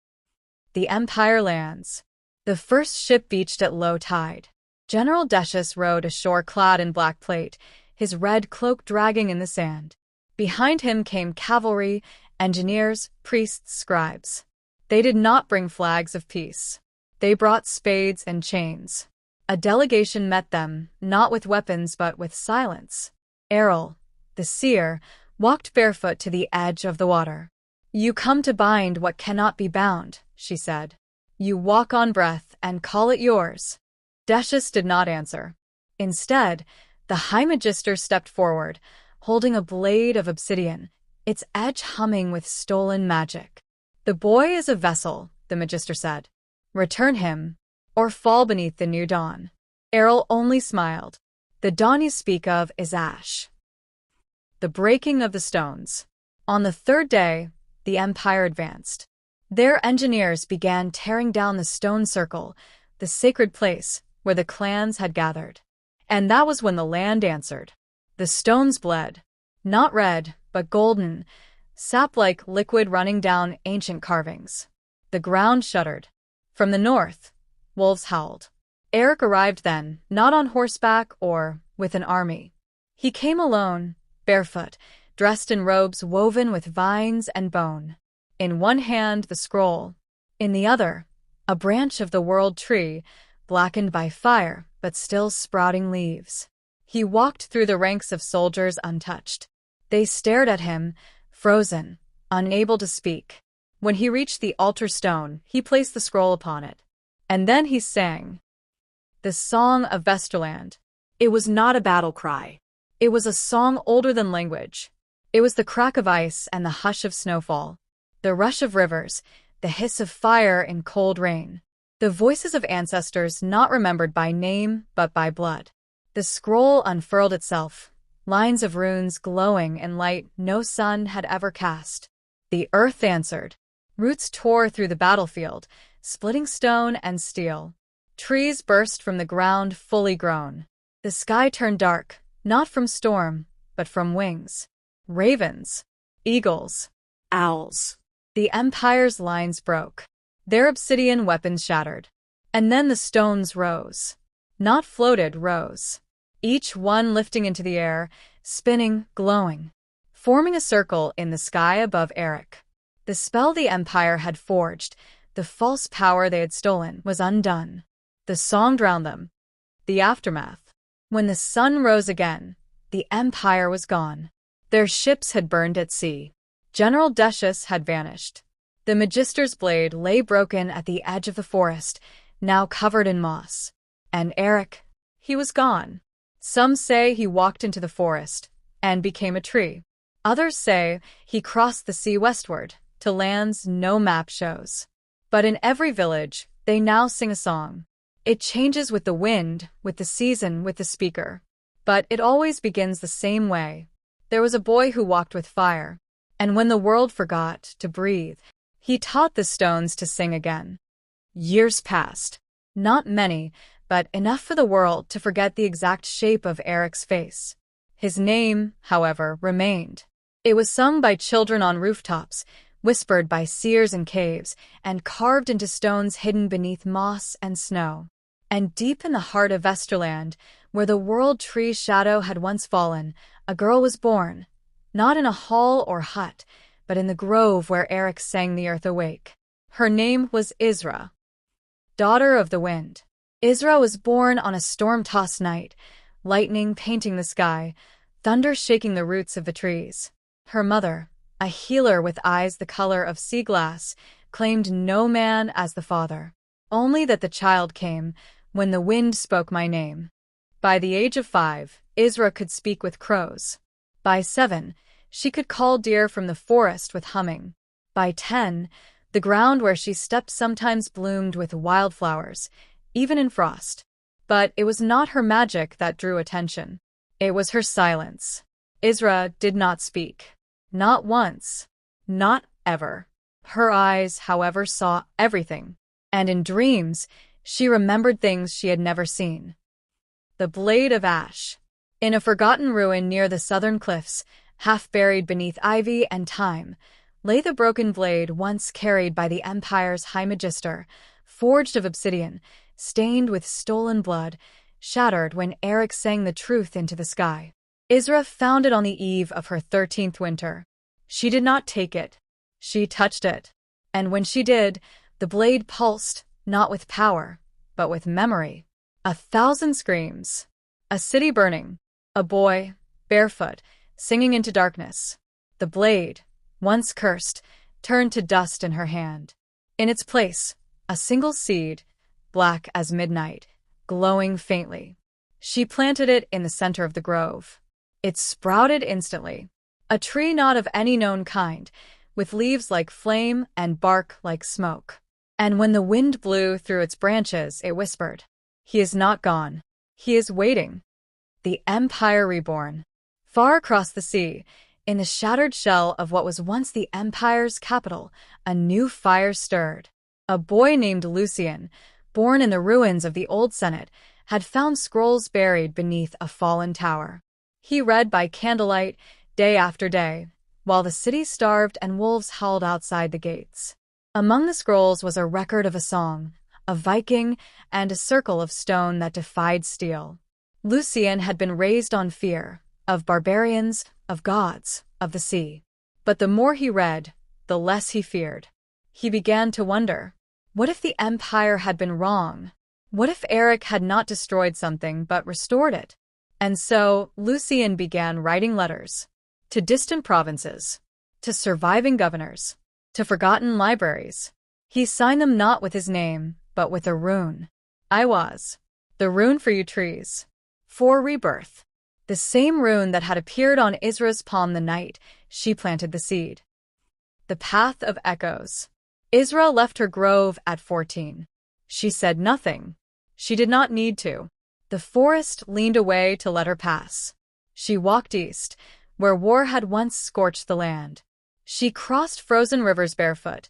S1: The Empire lands. The first ship beached at low tide. General Decius rowed ashore clad in black plate, his red cloak dragging in the sand. Behind him came cavalry, engineers, priests, scribes. They did not bring flags of peace. They brought spades and chains. A delegation met them, not with weapons but with silence. Errol, the seer, walked barefoot to the edge of the water. "You come to bind what cannot be bound," she said. "You walk on breath and call it yours." Decius did not answer. Instead, the High Magister stepped forward, holding a blade of obsidian, its edge humming with stolen magic. "The boy is a vessel," the Magister said. "Return him, or fall beneath the new dawn." Errol only smiled. "The dawn you speak of is ash." The breaking of the stones. On the third day, the Empire advanced. Their engineers began tearing down the stone circle, the sacred place where the clans had gathered. And that was when the land answered. The stones bled, not red, but golden, sap-like liquid running down ancient carvings. The ground shuddered. From the north, wolves howled. Eric arrived then, not on horseback or with an army. He came alone, barefoot, dressed in robes woven with vines and bone. In one hand the scroll, in the other, a branch of the world tree, blackened by fire but still sprouting leaves. He walked through the ranks of soldiers untouched. They stared at him, frozen, unable to speak. When he reached the altar stone, he placed the scroll upon it. And then he sang the Song of Vesterland.
S2: It was not a battle cry.
S1: It was a song older than language. It was the crack of ice and the hush of snowfall, the rush of rivers, the hiss of fire in cold rain, the voices of ancestors not remembered by name but by blood. The scroll unfurled itself, lines of runes glowing in light no sun had ever cast. The earth answered. Roots tore through the battlefield, splitting stone and steel. Trees burst from the ground fully grown. The sky turned dark, not from storm, but from wings. Ravens, eagles,
S2: Owls.
S1: The Empire's lines broke. Their obsidian weapons shattered. And then the stones rose. Not floated, rose. Each one lifting into the air, spinning, glowing, forming a circle in the sky above Eric. The spell the Empire had forged, the false power they had stolen, was undone. The song drowned them. The aftermath. When the sun rose again, the Empire was gone. Their ships had burned at sea. General Decius had vanished. The Magister's blade lay broken at the edge of the forest, now covered in moss. And Eric, he was gone. Some say he walked into the forest and became a tree. Others say he crossed the sea westward to lands no map shows. But in every village, they now sing a song. It changes with the wind, with the season, with the speaker. But it always begins the same way. There was a boy who walked with fire, and when the world forgot to breathe, he taught the stones to sing again. Years passed. Not many, but enough for the world to forget the exact shape of Eric's face. His name, however, remained. It was sung by children on rooftops, whispered by seers in caves, and carved into stones hidden beneath moss and snow. And deep in the heart of Vesterland, where the world tree's shadow had once fallen, a girl was born, not in a hall or hut, but in the grove where Eric sang the earth awake. Her name was Isra, daughter of the wind. Isra was born on a storm-tossed night, lightning painting the sky, thunder shaking the roots of the trees. Her mother, a healer with eyes the color of sea glass, claimed no man as the father. Only that the child came when the wind spoke my name. By the age of 5, Isra could speak with crows. By 7, she could call deer from the forest with humming. By 10, the ground where she stepped sometimes bloomed with wildflowers, even in frost. But it was not her magic that drew attention. It was her silence. Isra did not speak. Not once. Not ever. Her eyes, however, saw everything. And in dreams, she remembered things she had never seen. The blade of ash. In a forgotten ruin near the southern cliffs, half buried beneath ivy and thyme, lay the broken blade once carried by the Empire's High Magister, forged of obsidian, stained with stolen blood, shattered when Eric sang the truth into the sky. Isra found it on the eve of her 13th winter. She did not take it. She touched it. And when she did, the blade pulsed, not with power, but with memory. 1,000 screams. A city burning. A boy, barefoot, singing into darkness. The blade, once cursed, turned to dust in her hand. In its place, a single seed, black as midnight, glowing faintly. She planted it in the center of the grove. It sprouted instantly. A tree not of any known kind, with leaves like flame and bark like smoke. And when the wind blew through its branches, it whispered, "He is not gone. He is waiting." The Empire reborn. Far across the sea, in the shattered shell of what was once the Empire's capital, a new fire stirred. A boy named Lucian, born in the ruins of the old Senate, had found scrolls buried beneath a fallen tower. He read by candlelight, day after day, while the city starved and wolves howled outside the gates. Among the scrolls was a record of a song, a Viking, and a circle of stone that defied steel. Lucian had been raised on fear, of barbarians, of gods, of the sea. But the more he read, the less he feared. He began to wonder, what if the Empire had been wrong? What if Eric had not destroyed something but restored it? And so, Lucian began writing letters. To distant provinces. To surviving governors. To forgotten libraries. He signed them not with his name, but with a rune. I was. The rune for you trees. For rebirth. The same rune that had appeared on Isra's palm the night she planted the seed. The path of echoes. Isra left her grove at 14. She said nothing. She did not need to. The forest leaned away to let her pass. She walked east, where war had once scorched the land. She crossed frozen rivers barefoot,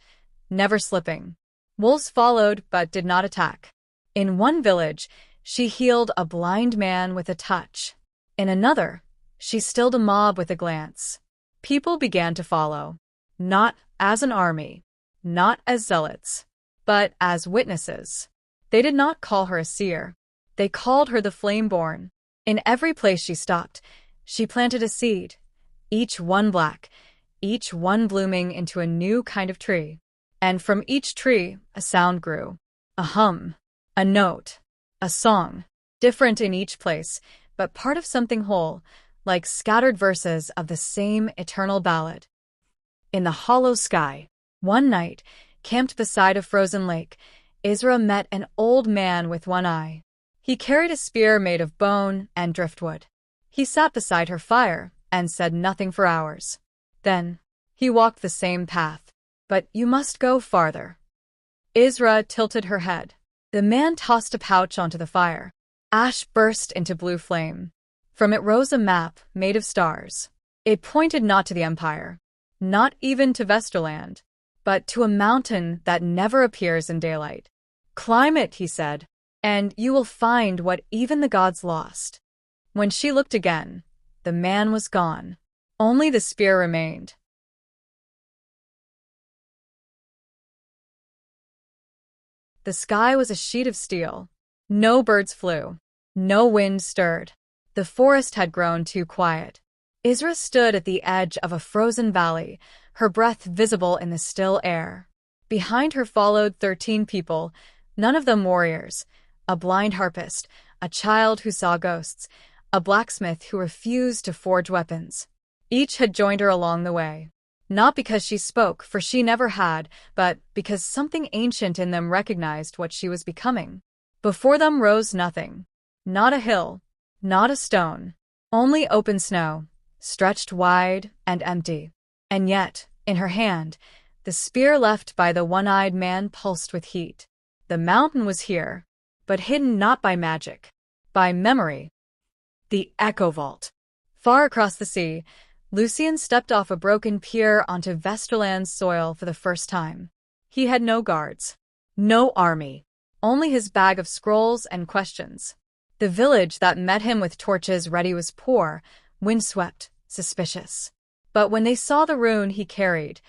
S1: never slipping. Wolves followed but did not attack. In one village, she healed a blind man with a touch. In another, she stilled a mob with a glance. People began to follow, not as an army, not as zealots, but as witnesses. They did not call her a seer. They called her the flame-born. In every place she stopped, she planted a seed, each one black, each one blooming into a new kind of tree. And from each tree, a sound grew. A hum, a note, a song, different in each place, but part of something whole, like scattered verses of the same eternal ballad. In the hollow sky, one night, camped beside a frozen lake, Isra met an old man with one eye. He carried a spear made of bone and driftwood. He sat beside her fire and said nothing for hours. Then, he walked the same path. But you must go farther. Isra tilted her head. The man tossed a pouch onto the fire. Ash burst into blue flame. From it rose a map made of stars. It pointed not to the Empire, not even to Vesterland, but to a mountain that never appears in daylight. Climb it, he said, and you will find what even the gods lost. When she looked again, the man was gone. Only the spear remained. The sky was a sheet of steel. No birds flew. No wind stirred. The forest had grown too quiet. Isra stood at the edge of a frozen valley, her breath visible in the still air. Behind her followed 13 people, none of them warriors. A blind harpist, a child who saw ghosts, a blacksmith who refused to forge weapons. Each had joined her along the way. Not because she spoke, for she never had, but because something ancient in them recognized what she was becoming. Before them rose nothing. Not a hill, not a stone, only open snow, stretched wide and empty. And yet, in her hand, the spear left by the one-eyed man pulsed with heat. The mountain was here, but hidden not by magic, by memory. The Echo Vault. Far across the sea, Lucian stepped off a broken pier onto Vesterland's soil for the first time. He had no guards, no army, only his bag of scrolls and questions. The village that met him with torches ready was poor, windswept, suspicious. But when they saw the rune he carried,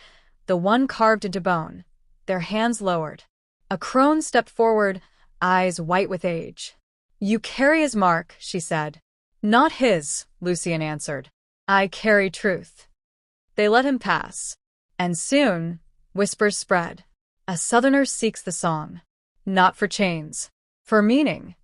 S1: the one carved into bone, their hands lowered. A crone stepped forward, eyes white with age. "You carry his mark," she said. "Not his," Lucian answered. "I carry truth." They let him pass. And soon, whispers spread. A southerner seeks the song. Not for chains. For meaning.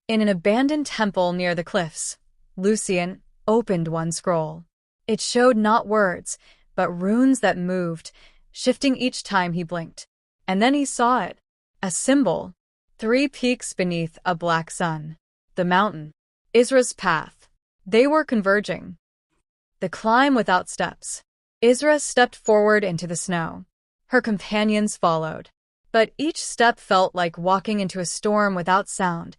S1: In an abandoned temple near the cliffs, Lucian opened one scroll. It showed not words, but runes that moved, shifting each time he blinked. And then he saw it. A symbol. 3 peaks beneath a black sun. The mountain. Isra's path. They were converging. The climb without steps. Isra stepped forward into the snow. Her companions followed. But each step felt like walking into a storm without sound,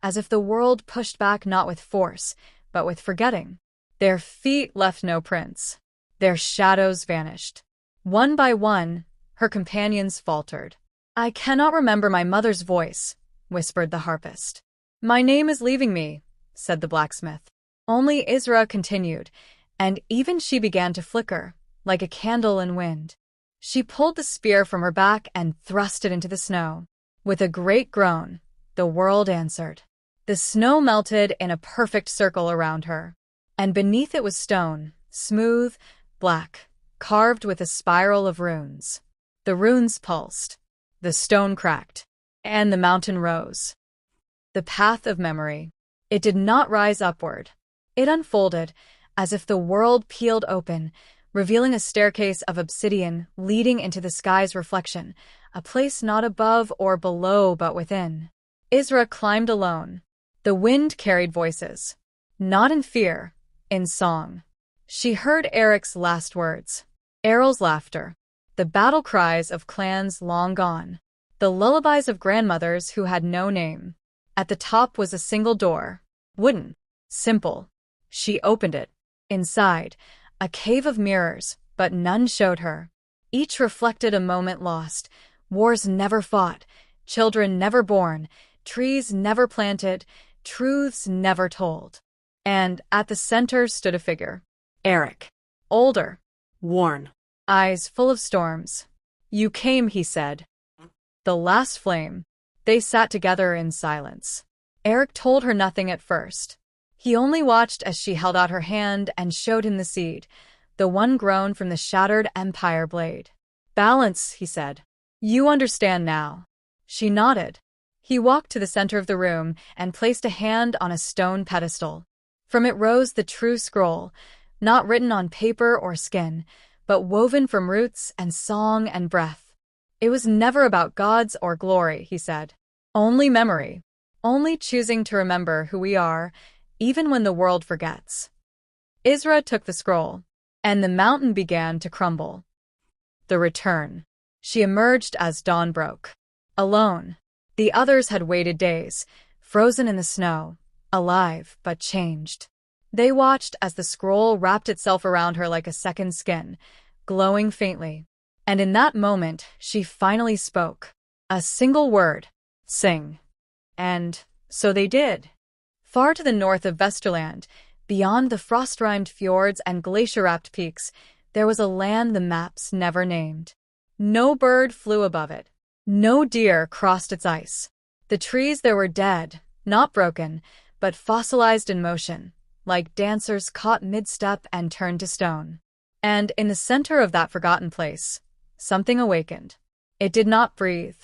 S1: as if the world pushed back not with force, but with forgetting. Their feet left no prints. Their shadows vanished. One by one, her companions faltered. "I cannot remember my mother's voice," whispered the harpist. "My name is leaving me," said the blacksmith. Only Isra continued, and even she began to flicker, like a candle in wind. She pulled the spear from her back and thrust it into the snow. With a great groan, the world answered. The snow melted in a perfect circle around her, and beneath it was stone, smooth, black, carved with a spiral of runes. The runes pulsed, the stone cracked, and the mountain rose. The path of memory. It did not rise upward. It unfolded, as if the world peeled open, revealing a staircase of obsidian leading into the sky's reflection, a place not above or below but within. Isra climbed alone. The wind carried voices. Not in fear, in song. She heard Eric's last words. Errol's laughter. The battle cries of clans long gone. The lullabies of grandmothers who had no name. At the top was a single door. Wooden. Simple. She opened it. Inside, a cave of mirrors, but none showed her. Each reflected a moment lost. Wars never fought. Children never born. Trees never planted. Truths never told. And at the center stood a figure. Eric. Older.
S2: Worn.
S1: Eyes full of storms. "You came," he said. The last flame. They sat together in silence. Eric told her nothing at first. He only watched as she held out her hand and showed him the seed, the one grown from the shattered empire blade. "Balance," he said. "You understand now." She nodded. He walked to the center of the room and placed a hand on a stone pedestal. From it rose the true scroll, not written on paper or skin, but woven from roots and song and breath. It was never about gods or glory, he said. Only memory. Only choosing to remember who we are, even when the world forgets. Isra took the scroll, and the mountain began to crumble. The return. She emerged as dawn broke. Alone. The others had waited days, frozen in the snow, alive but changed. They watched as the scroll wrapped itself around her like a second skin, glowing faintly. And in that moment, she finally spoke. A single word. Sing. And so they did. Far to the north of Vesterland, beyond the frost-rimed fjords and glacier-wrapped peaks, there was a land the maps never named. No bird flew above it. No deer crossed its ice. The trees there were dead, not broken, but fossilized in motion, like dancers caught mid-step and turned to stone. And in the center of that forgotten place, something awakened. It did not breathe.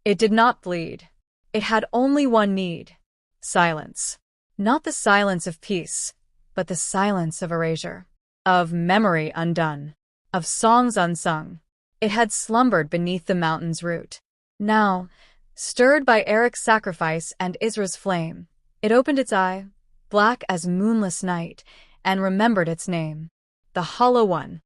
S1: It did not bleed. It had only one need. Silence. Not the silence of peace, but the silence of erasure. Of memory undone. Of songs unsung. It had slumbered beneath the mountain's root. Now, stirred by Eric's sacrifice and Isra's flame, it opened its eye, black as moonless night, and remembered its name. The Hollow One.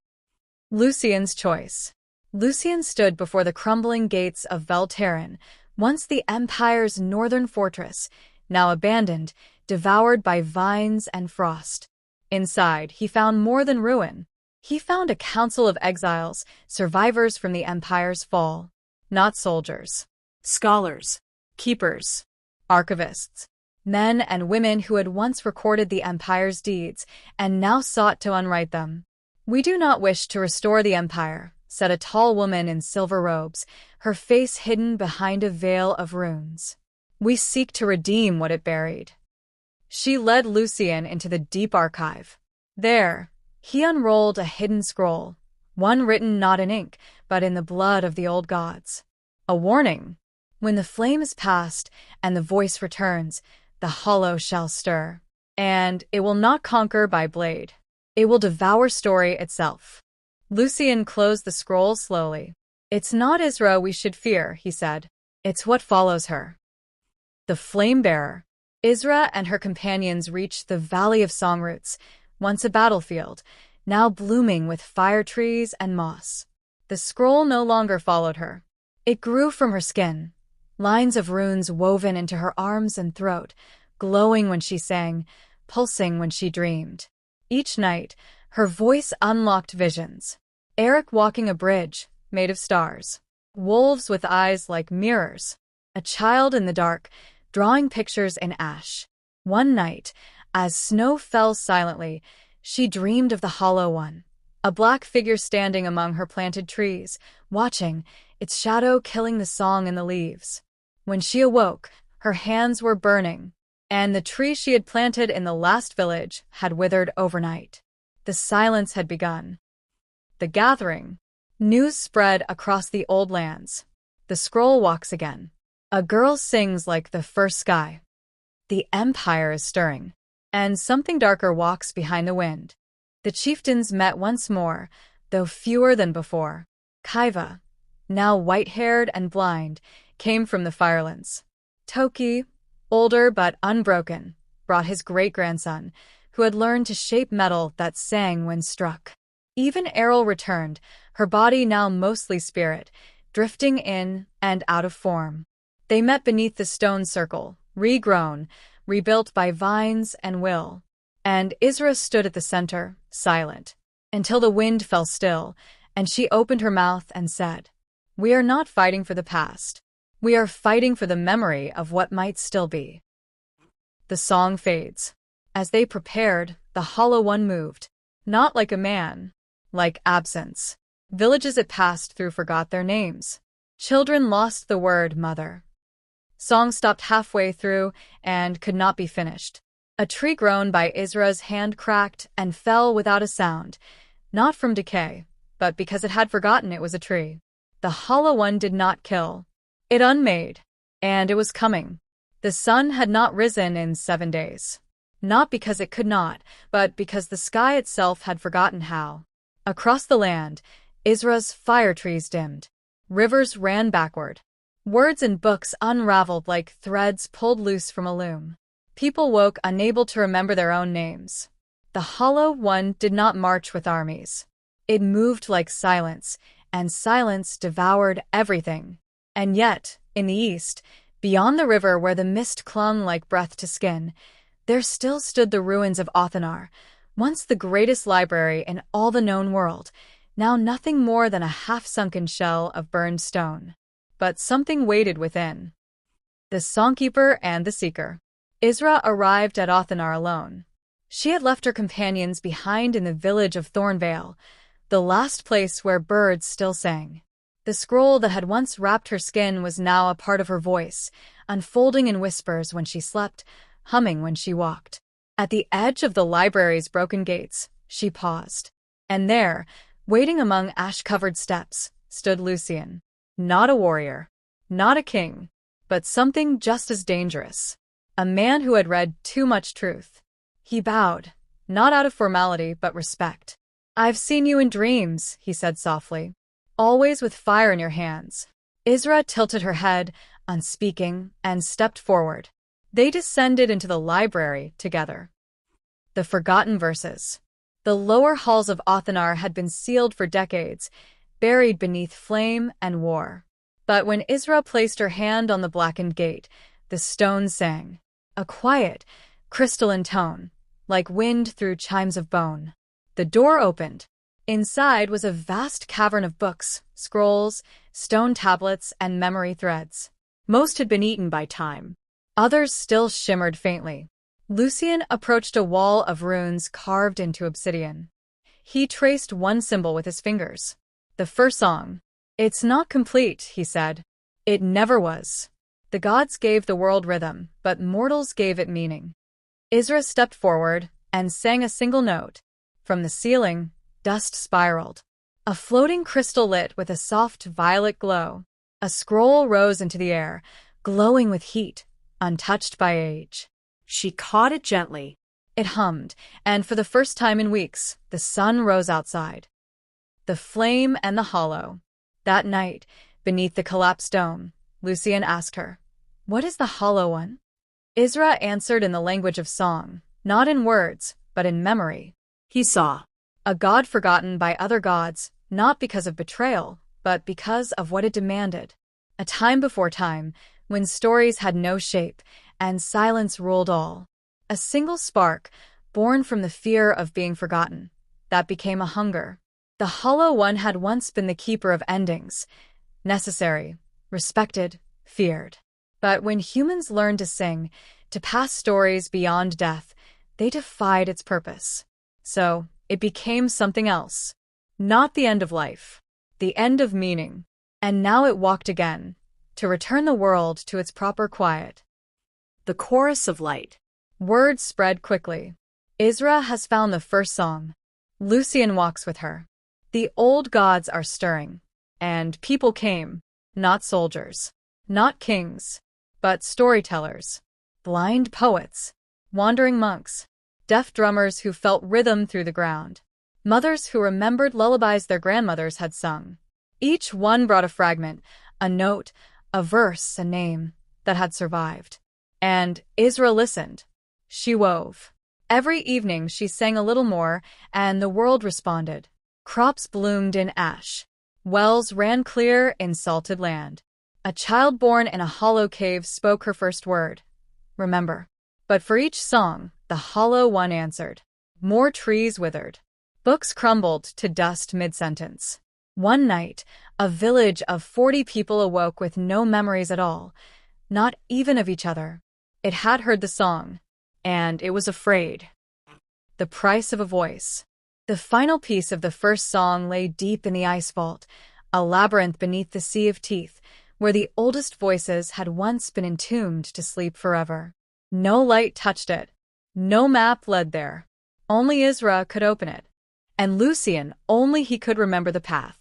S1: Lucian's choice. Lucian stood before the crumbling gates of Velterran, once the Empire's northern fortress, now abandoned, devoured by vines and frost. Inside, he found more than ruin. He found a council of exiles, survivors from the Empire's fall. Not soldiers.
S2: Scholars.
S1: Keepers. Archivists. Men and women who had once recorded the Empire's deeds and now sought to unwrite them. "We do not wish to restore the Empire," said a tall woman in silver robes, her face hidden behind a veil of runes. "We seek to redeem what it buried." She led Lucian into the deep archive. There, he unrolled a hidden scroll, one written not in ink, but in the blood of the old gods. A warning. When the flame is past and the voice returns, the hollow shall stir. And it will not conquer by blade. It will devour story itself. Lucian closed the scroll slowly. It's not Isra we should fear, he said. It's what follows her. The flame-bearer. Isra and her companions reached the Valley of Songroots, once a battlefield, now blooming with fire trees and moss. The scroll no longer followed her. It grew from her skin, lines of runes woven into her arms and throat, glowing when she sang, pulsing when she dreamed. Each night, her voice unlocked visions. Eric walking a bridge, made of stars. Wolves with eyes like mirrors. A child in the dark, drawing pictures in ash. One night, as snow fell silently, she dreamed of the Hollow One. A black figure standing among her planted trees, watching, its shadow killing the song in the leaves. When she awoke, her hands were burning, and the tree she had planted in the last village had withered overnight. The silence had begun. The gathering. News spread across the old lands. The scroll walks again. A girl sings like the first sky. The empire is stirring, and something darker walks behind the wind. The chieftains met once more, though fewer than before. Kaiva, now white-haired and blind, came from the Firelands. Toki, older but unbroken, brought his great-grandson, who had learned to shape metal that sang when struck. Even Errol returned, her body now mostly spirit, drifting in and out of form. They met beneath the stone circle, regrown, rebuilt by vines and will. And Isra stood at the center, silent, until the wind fell still, and she opened her mouth and said, "We are not fighting for the past. We are fighting for the memory of what might still be." The song fades. As they prepared, the Hollow One moved, not like a man, like absence. Villages it passed through forgot their names. Children lost the word mother. Song stopped halfway through and could not be finished. A tree grown by Isra's hand cracked and fell without a sound, not from decay, but because it had forgotten it was a tree. The Hollow One did not kill. It unmade, and it was coming. The sun had not risen in 7 days. Not because it could not, but because the sky itself had forgotten how. Across the land, Isra's fire trees dimmed. Rivers ran backward. Words and books unraveled like threads pulled loose from a loom. People woke unable to remember their own names. The Hollow One did not march with armies. It moved like silence, and silence devoured everything. And yet, in the east, beyond the river where the mist clung like breath to skin, there still stood the ruins of Othanar, once the greatest library in all the known world, now nothing more than a half-sunken shell of burned stone. But something waited within. The Songkeeper and the Seeker. Isra arrived at Othanar alone. She had left her companions behind in the village of Thornvale, the last place where birds still sang. The scroll that had once wrapped her skin was now a part of her voice, unfolding in whispers when she slept, humming when she walked. At the edge of the library's broken gates, she paused. And there, waiting among ash-covered steps, stood Lucian. Not a warrior, not a king, but something just as dangerous. A man who had read too much truth. He bowed, not out of formality but respect. "I've seen you in dreams," he said softly. "Always with fire in your hands." Isra tilted her head, unspeaking, and stepped forward. They descended into the library together. The Forgotten Verses. The lower halls of Othanar had been sealed for decades, buried beneath flame and war. But when Isra placed her hand on the blackened gate, the stone sang. A quiet, crystalline tone, like wind through chimes of bone. The door opened. Inside was a vast cavern of books, scrolls, stone tablets, and memory threads. Most had been eaten by time. Others still shimmered faintly. Lucian approached a wall of runes carved into obsidian. He traced one symbol with his fingers. The first song. "It's not complete," he said. "It never was. The gods gave the world rhythm, but mortals gave it meaning." Isra stepped forward and sang a single note. From the ceiling, dust spiraled. A floating crystal lit with a soft violet glow. A scroll rose into the air, glowing with heat, untouched by age.
S2: She caught it gently.
S1: It hummed, and for the first time in weeks, the sun rose outside. The flame and the hollow. That night, beneath the collapsed dome, Lucian asked her, "What is the hollow one?" Isra answered in the language of song, not in words, but in memory.
S2: He saw
S1: A god forgotten by other gods, not because of betrayal, but because of what it demanded. A time before time, when stories had no shape, and silence ruled all. A single spark, born from the fear of being forgotten, that became a hunger. The Hollow One had once been the keeper of endings, necessary, respected, feared. But when humans learned to sing, to pass stories beyond death, they defied its purpose. So, it became something else. Not the end of life, the end of meaning. And now it walked again, to return the world to its proper quiet.
S2: the chorus of light.
S1: Word spread quickly. Isra has found the first song. Lucian walks with her. The old gods are stirring. And people came. Not soldiers. Not kings. But storytellers. Blind poets. Wandering monks. Deaf drummers who felt rhythm through the ground. Mothers who remembered lullabies their grandmothers had sung. Each one brought a fragment, a note, a verse, a name that had survived. And Isra listened. She wove. Every evening she sang a little more, and the world responded. Crops bloomed in ash. Wells ran clear in salted land. A child born in a hollow cave spoke her first word. Remember. But for each song, the Hollow One answered. More trees withered. Books crumbled to dust mid-sentence. One night, a village of 40 people awoke with no memories at all, not even of each other. It had heard the song, and it was afraid. The price of a voice. The final piece of the first song lay deep in the ice vault, a labyrinth beneath the sea of teeth, where the oldest voices had once been entombed to sleep forever. No light touched it. No map led there. Only Isra could open it. And Lucian, only he could remember the path.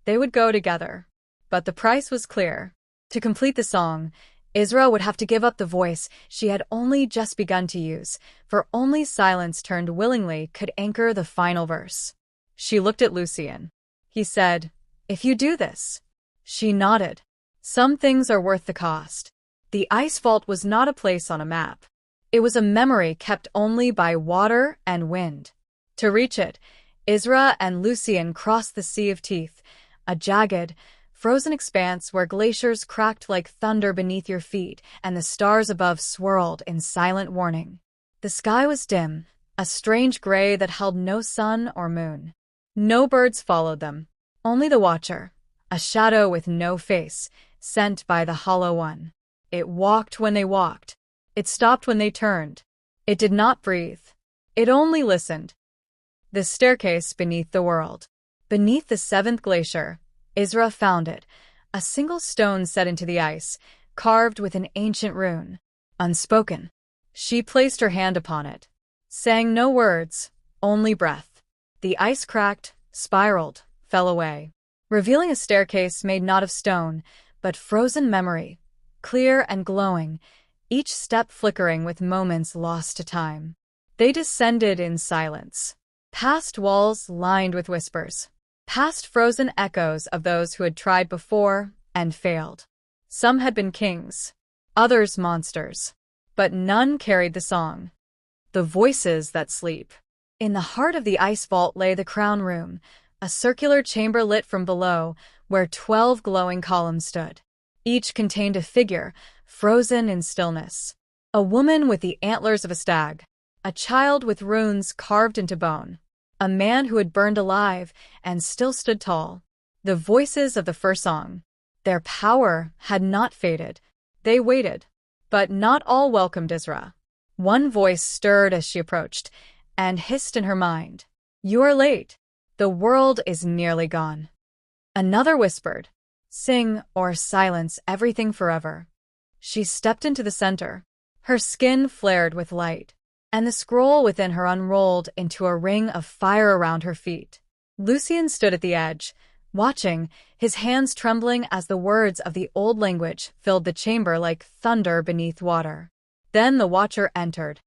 S1: They would go together. But the price was clear. To complete the song, Isra would have to give up the voice she had only just begun to use, for only silence turned willingly could anchor the final verse. She looked at Lucian. He said, "If you do this." She nodded. Some things are worth the cost. The ice vault was not a place on a map. It was a memory kept only by water and wind. To reach it, Isra and Lucian crossed the Sea of Teeth, a jagged, frozen expanse where glaciers cracked like thunder beneath your feet and the stars above swirled in silent warning. The sky was dim, a strange gray that held no sun or moon. No birds followed them, only the Watcher, a shadow with no face, sent by the Hollow One. It walked when they walked. It stopped when they turned. It did not breathe. It only listened. The staircase beneath the world. Beneath the 7th glacier, Isra found it, a single stone set into the ice, carved with an ancient rune, unspoken. She placed her hand upon it, sang no words, only breath. The ice cracked, spiraled, fell away, revealing a staircase made not of stone, but frozen memory, clear and glowing, each step flickering with moments lost to time. They descended in silence, past walls lined with whispers, past frozen echoes of those who had tried before and failed. Some had been kings, others monsters, but none carried the song. The voices that sleep. In the heart of the ice vault lay the crown room, a circular chamber lit from below, where 12 glowing columns stood. Each contained a figure, frozen in stillness. A woman with the antlers of a stag. A child with runes carved into bone. A man who had burned alive and still stood tall. The voices of the first song. Their power had not faded. They waited. But not all welcomed Isra. One voice stirred as she approached, and hissed in her mind. "You are late. The world is nearly gone." Another whispered, "Sing or silence everything forever." She stepped into the center. Her skin flared with light, and the scroll within her unrolled into a ring of fire around her feet. Lucian stood at the edge, watching, his hands trembling as the words of the old language filled the chamber like thunder beneath water. Then the Watcher entered.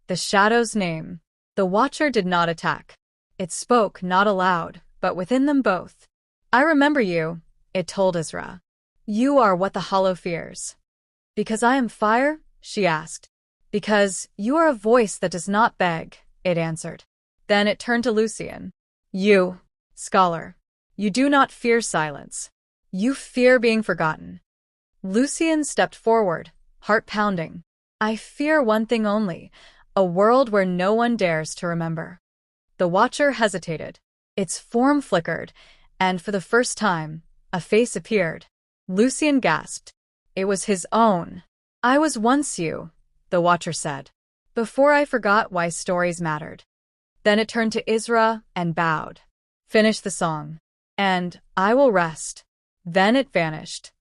S1: The Shadow's name. The Watcher did not attack. It spoke not aloud, but within them both. I remember you, it told Isra. You are what the Hollow fears. Because I am fire? She asked. Because you are a voice that does not beg, it answered. Then it turned to Lucian. You, scholar. You do not fear silence. You fear being forgotten. Lucian stepped forward, heart pounding. I fear one thing only, a world where no one dares to remember. The Watcher hesitated. Its form flickered, and for the first time, a face appeared. Lucian gasped. It was his own. I was once you, the Watcher said, before I forgot why stories mattered. Then it turned to Isra and bowed. Finish the song. And I will rest. Then it vanished.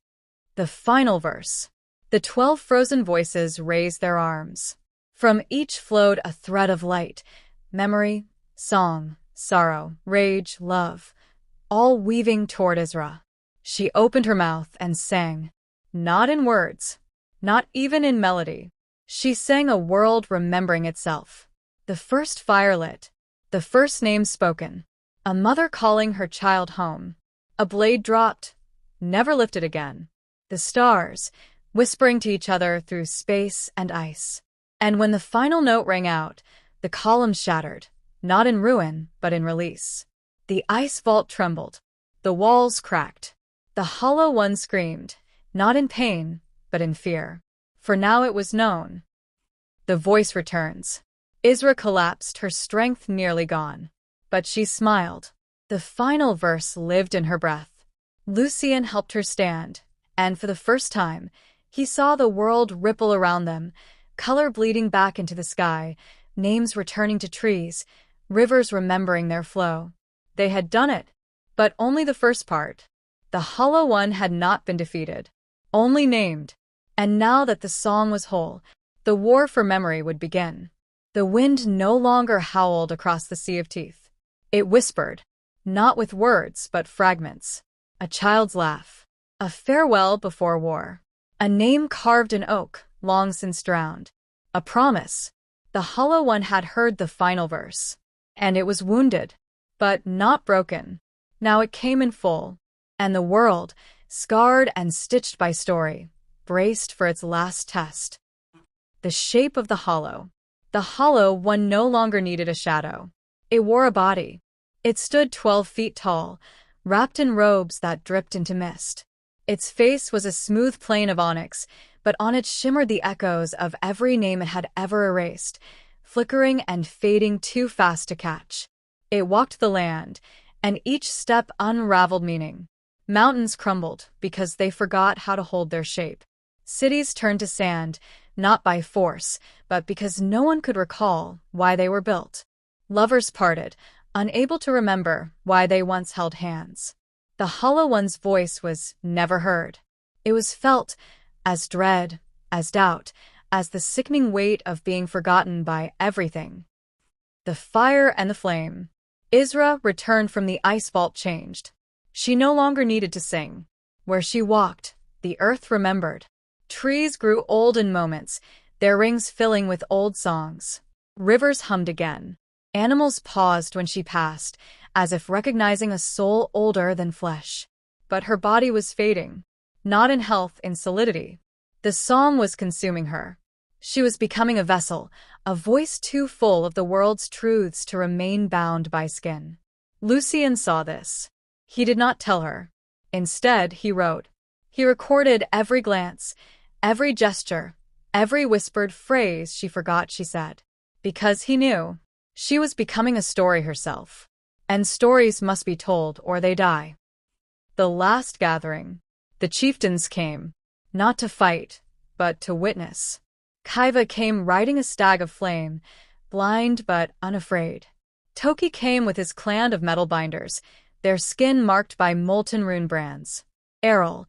S1: The final verse. The 12 frozen voices raised their arms. From each flowed a thread of light, memory, song, sorrow, rage, love, all weaving toward Isra. She opened her mouth and sang. Not in words, not even in melody. She sang a world remembering itself. The first fire lit, the first name spoken, a mother calling her child home. A blade dropped, never lifted again. The stars, whispering to each other through space and ice. And when the final note rang out, the columns shattered, not in ruin, but in release. The ice vault trembled. The walls cracked. The Hollow One screamed, not in pain, but in fear. For now it was known. The voice returns. Isra collapsed, her strength nearly gone. But she smiled. The final verse lived in her breath. Lucian helped her stand, and for the first time, he saw the world ripple around them, color bleeding back into the sky, names returning to trees, rivers remembering their flow. They had done it, but only the first part. The Hollow One had not been defeated, only named. And now that the song was whole, the war for memory would begin. The wind no longer howled across the sea of teeth. It whispered, not with words but fragments. A child's laugh. A farewell before war. A name carved in oak, long since drowned. A promise. The Hollow One had heard the final verse. And it was wounded, but not broken. Now it came in full. And the world, scarred and stitched by story, braced for its last test. The shape of the Hollow. The Hollow One no longer needed a shadow. It wore a body. It stood 12 feet tall, wrapped in robes that dripped into mist. Its face was a smooth plane of onyx, but on it shimmered the echoes of every name it had ever erased, flickering and fading too fast to catch. It walked the land, and each step unraveled meaning. Mountains crumbled because they forgot how to hold their shape. Cities turned to sand, not by force, but because no one could recall why they were built. Lovers parted, unable to remember why they once held hands. The Hollow One's voice was never heard. It was felt as dread, as doubt, as the sickening weight of being forgotten by everything. The fire and the flame. Isra returned from the ice vault changed. She no longer needed to sing. Where she walked, the earth remembered. Trees grew old in moments, their rings filling with old songs. Rivers hummed again. Animals paused when she passed, as if recognizing a soul older than flesh. But her body was fading, not in health, in solidity. The song was consuming her. She was becoming a vessel, a voice too full of the world's truths to remain bound by skin. Lucian saw this. He did not tell her. Instead, he wrote. He recorded every glance, every gesture, every whispered phrase she forgot she said. Because he knew. She was becoming a story herself. And stories must be told or they die. The last gathering. The chieftains came, not to fight, but to witness. Kaiva came riding a stag of flame, blind but unafraid. Toki came with his clan of metal binders, their skin marked by molten rune brands. Errol,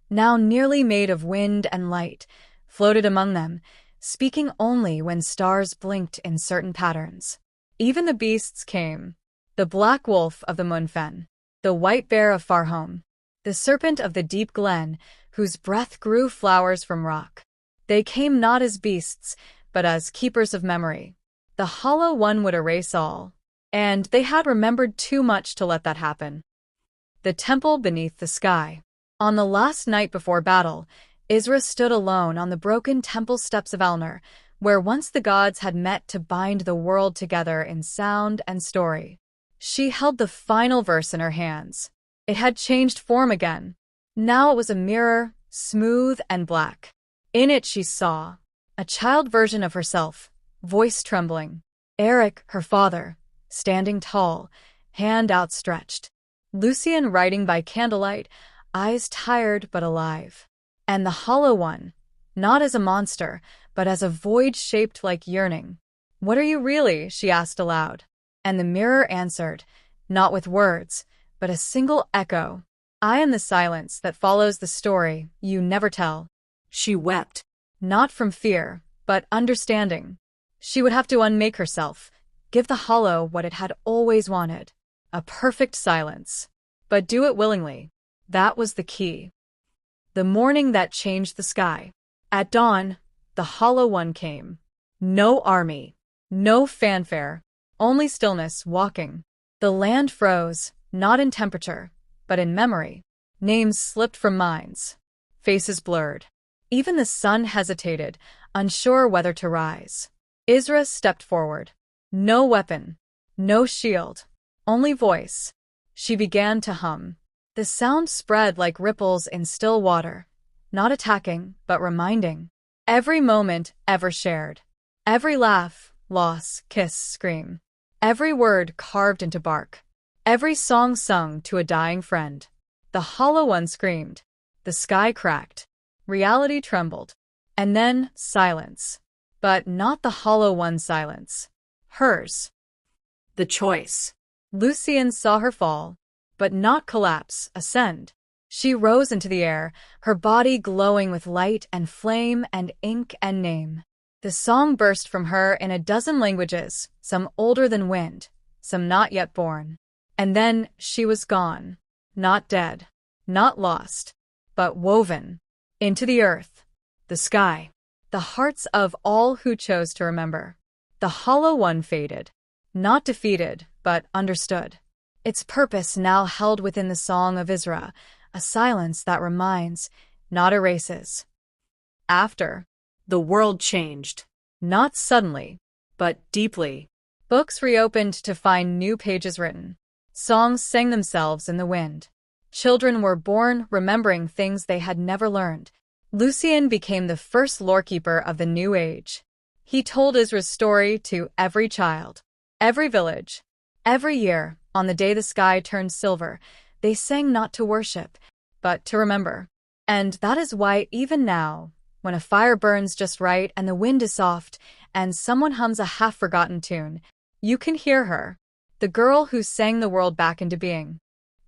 S1: now nearly made of wind and light, floated among them, speaking only when stars blinked in certain patterns. Even the beasts came. The black wolf of the Munfen, the white bear of Farhome, the serpent of the deep glen, whose breath grew flowers from rock. They came not as beasts, but as keepers of memory. The Hollow One would erase all. And they had remembered too much to let that happen. The temple beneath the sky. On the last night before battle, Isra stood alone on the broken temple steps of Elnor, where once the gods had met to bind the world together in sound and story. She held the final verse in her hands. It had changed form again. Now it was a mirror, smooth and black. In it she saw a child version of herself, voice trembling. Eric, her father, standing tall, hand outstretched. Lucian writing by candlelight, eyes tired but alive. And the Hollow One, not as a monster, but as a void shaped like yearning. "What are you really?" she asked aloud. And the mirror answered, not with words, but a single echo. "I am the silence that follows the story you never tell."
S2: She wept.
S1: Not from fear, but understanding. She would have to unmake herself, give the hollow what it had always wanted. A perfect silence. But do it willingly. That was the key. The morning that changed the sky. At dawn, the Hollow One came. No army. No fanfare. Only stillness walking. The land froze, not in temperature, but in memory. Names slipped from minds. Faces blurred. Even the sun hesitated, unsure whether to rise. Isra stepped forward. No weapon. No shield. Only voice. She began to hum. The sound spread like ripples in still water, not attacking, but reminding. Every moment ever shared. Every laugh, loss, kiss, scream. Every word carved into bark. Every song sung to a dying friend. The Hollow One screamed. The sky cracked. Reality trembled. And then silence. But not the Hollow One's silence. Hers.
S2: The choice.
S1: Lucian saw her fall, but not collapse, ascend. She rose into the air, her body glowing with light and flame and ink and name. The song burst from her in a dozen languages, some older than wind, some not yet born. And then she was gone. Not dead, not lost, but woven into the earth, the sky, the hearts of all who chose to remember. The Hollow One faded, not defeated, but understood. Its purpose now held within the song of Isra, a silence that reminds, not erases. After,
S2: The world changed.
S1: not suddenly,
S2: But deeply.
S1: books reopened to find new pages written. Songs sang themselves in the wind. Children were born remembering things they had never learned. Lucian became the first lorekeeper of the new age. He told Isra's story to every child, every village. Every year, on the day the sky turned silver, they sang not to worship, but to remember. And that is why even now, when a fire burns just right and the wind is soft, and someone hums a half-forgotten tune, you can hear her, the girl who sang the world back into being.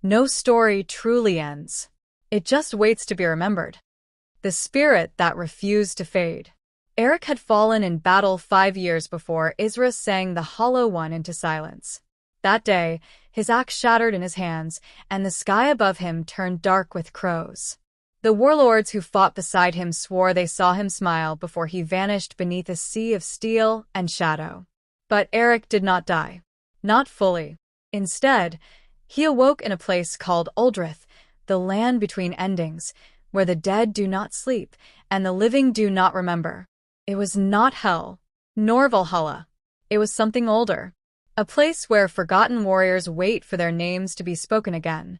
S1: No story truly ends. It just waits to be remembered. The spirit that refused to fade. Eric had fallen in battle 5 years before Isra sang the Hollow One into silence. That day, his axe shattered in his hands, and the sky above him turned dark with crows. The warlords who fought beside him swore they saw him smile before he vanished beneath a sea of steel and shadow. But Eric did not die. Not fully. Instead, he awoke in a place called Uldrith, the land between endings, where the dead do not sleep and the living do not remember. It was not hell, nor Valhalla. It was something older. A place where forgotten warriors wait for their names to be spoken again.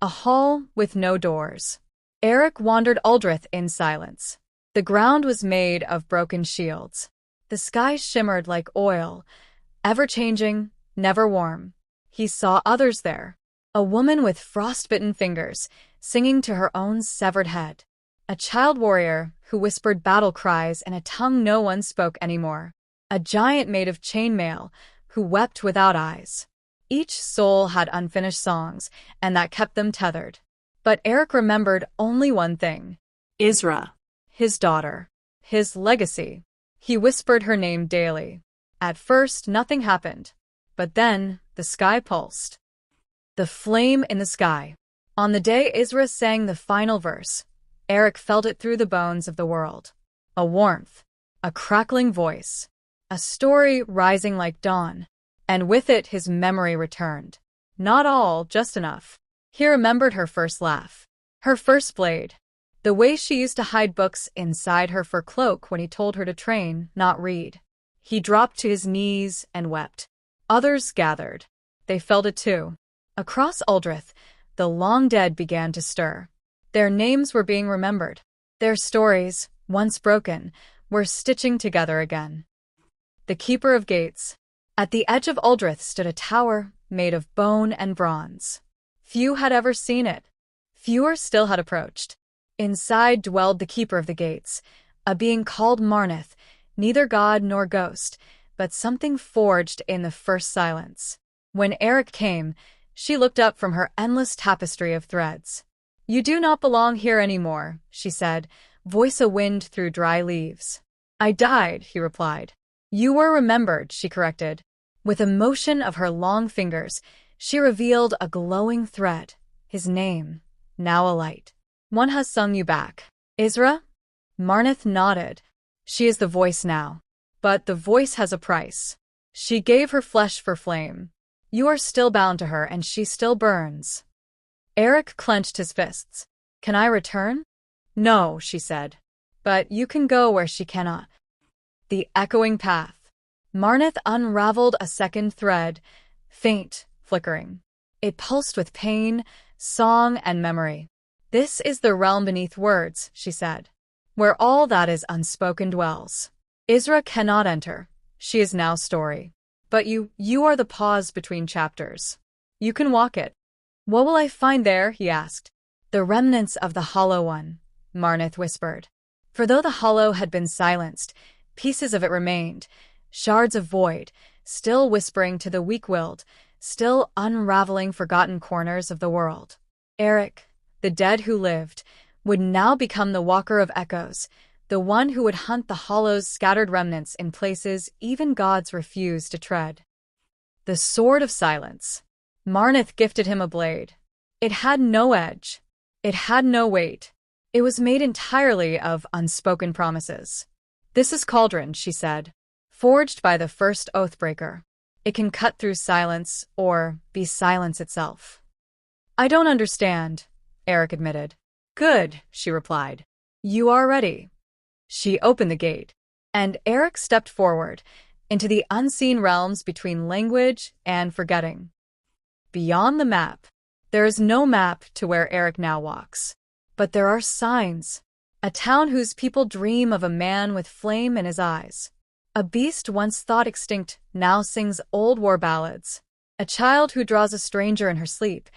S1: A hall with no doors. Eric wandered Uldrith in silence. The ground was made of broken shields. The sky shimmered like oil, ever-changing, never warm. He saw others there. A woman with frostbitten fingers, singing to her own severed head. A child warrior who whispered battle cries in a tongue no one spoke anymore. A giant made of chainmail who wept without eyes. Each soul had unfinished songs, and that kept them tethered. But Eric remembered only one thing.
S2: Isra.
S1: His daughter. His legacy. He whispered her name daily. At first, nothing happened. But then, the sky pulsed. The flame in the sky. On the day Isra sang the final verse, Eric felt it through the bones of the world. A warmth, a crackling voice, a story rising like dawn. And with it his memory returned. Not all, just enough. He remembered her first laugh, her first blade, the way she used to hide books inside her fur cloak when he told her to train, not read. He dropped to his knees and wept. Others gathered. They felt it too. Across Uldrith, the long dead began to stir. Their names were being remembered. Their stories, once broken, were stitching together again. The Keeper of Gates. At the edge of Uldrith stood a tower made of bone and bronze. Few had ever seen it. Fewer still had approached. Inside dwelled the Keeper of the Gates, a being called Marnith, neither god nor ghost, but something forged in the first silence. When Eric came, she looked up from her endless tapestry of threads. "You do not belong here anymore," she said, voice a wind through dry leaves. "I died," he replied. "You were remembered," she corrected. With a motion of her long fingers, she revealed a glowing thread, his name, now alight. "One has sung you back. Isra?" Marnith nodded. "She is the voice now. But the voice has a price. She gave her flesh for flame. You are still bound to her, and she still burns." Eric clenched his fists. "Can I return?" "No," she said. "But you can go where she cannot." The echoing path. Marnith unraveled a second thread, faint, flickering. It pulsed with pain, song, and memory. "This is the realm beneath words," she said, "where all that is unspoken dwells. Isra cannot enter. She is now story. But you are the pause between chapters. You can walk it." "What will I find there?" he asked. "The remnants of the Hollow One," Marnith whispered. For though the Hollow had been silenced, pieces of it remained, shards of void, still whispering to the weak-willed, still unraveling forgotten corners of the world. Eric, the dead who lived, would now become the walker of echoes, the one who would hunt the Hollow's scattered remnants in places even gods refused to tread. The Sword of Silence. Marnith gifted him a blade. It had no edge. It had no weight. It was made entirely of unspoken promises. "This is Cauldron," she said, "forged by the first Oathbreaker. It can cut through silence or be silence itself." "I don't understand," Eric admitted. "Good," she replied. "You are ready." She opened the gate, and Eric stepped forward into the unseen realms between language and forgetting. Beyond the map, there is no map to where Eric now walks. But there are signs. A town whose people dream of a man with flame in his eyes. A beast once thought extinct now sings old war ballads. A child who draws a stranger in her sleep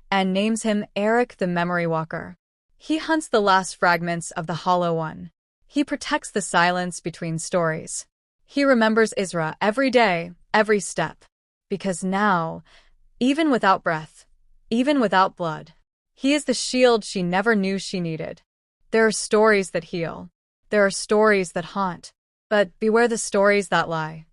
S1: and names him Eric the Memory Walker. He hunts the last fragments of the Hollow One. He protects the silence between stories. He remembers Isra every day, every step. Because now, even without breath, even without blood, he is the shield she never knew she needed. There are stories that heal. There are stories that haunt. But beware the stories that lie.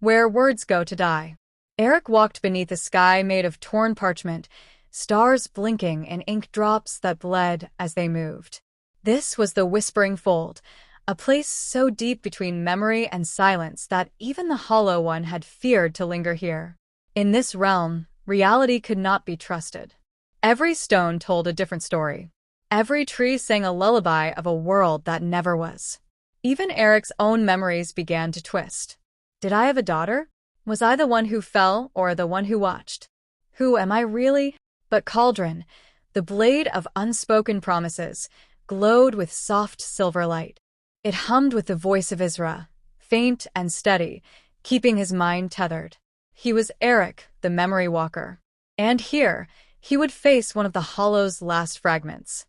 S1: Where words go to die. Eric walked beneath a sky made of torn parchment, stars blinking in ink drops that bled as they moved. This was the Whispering Fold, a place so deep between memory and silence that even the Hollow One had feared to linger here. In this realm, reality could not be trusted. Every stone told a different story. Every tree sang a lullaby of a world that never was. Even Eric's own memories began to twist. Did I have a daughter? Was I the one who fell or the one who watched? Who am I really? But Cauldron, the blade of unspoken promises, glowed with soft silver light. It hummed with the voice of Isra, faint and steady, keeping his mind tethered. He was Eric, the Memory Walker. And here, he would face one of the Hollow's last fragments.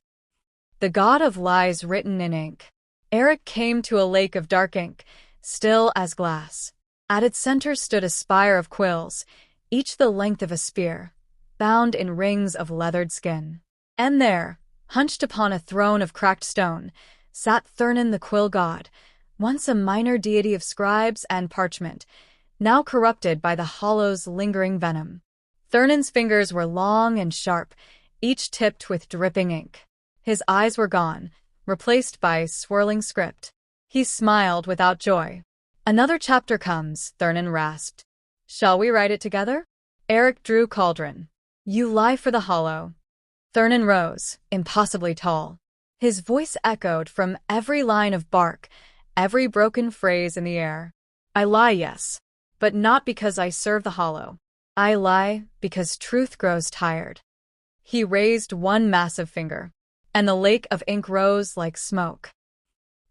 S1: The God of Lies written in ink. Eric came to a lake of dark ink, still as glass. At its center stood a spire of quills, each the length of a spear, bound in rings of leathered skin. And there, hunched upon a throne of cracked stone, sat Thurnan the Quill God, once a minor deity of scribes and parchment, now corrupted by the Hollow's lingering venom. Thurnan's fingers were long and sharp, each tipped with dripping ink. His eyes were gone, replaced by swirling script. He smiled without joy. Another chapter comes, Thurnon rasped. Shall we write it together? Eric drew cauldron. You lie for the hollow. Thurnon rose, impossibly tall. His voice echoed from every line of bark, every broken phrase in the air. I lie, yes, but not because I serve the hollow. I lie because truth grows tired. He raised one massive finger, and the lake of ink rose like smoke.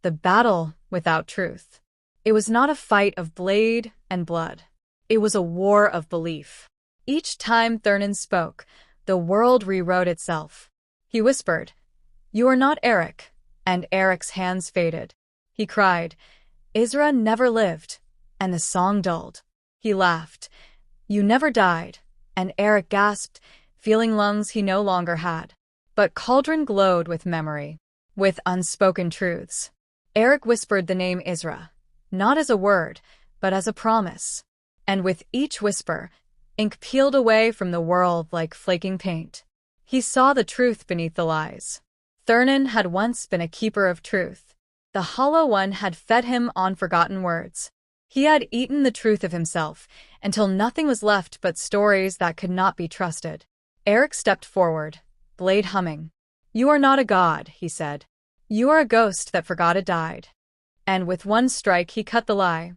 S1: The battle without truth. It was not a fight of blade and blood. It was a war of belief. Each time Thurnon spoke, the world rewrote itself. He whispered, You are not Eric, and Eric's hands faded. He cried, Isra never lived, and the song dulled. He laughed, You never died, and Eric gasped, feeling lungs he no longer had. But cauldron glowed with memory, with unspoken truths. Eric whispered the name Isra, not as a word, but as a promise. And with each whisper, ink peeled away from the world like flaking paint. He saw the truth beneath the lies. Thurnon had once been a keeper of truth. The Hollow One had fed him on forgotten words. He had eaten the truth of himself, until nothing was left but stories that could not be trusted. Eric stepped forward, blade humming. You are not a god, he said. You are a ghost that forgot it died. And with one strike he cut the lie.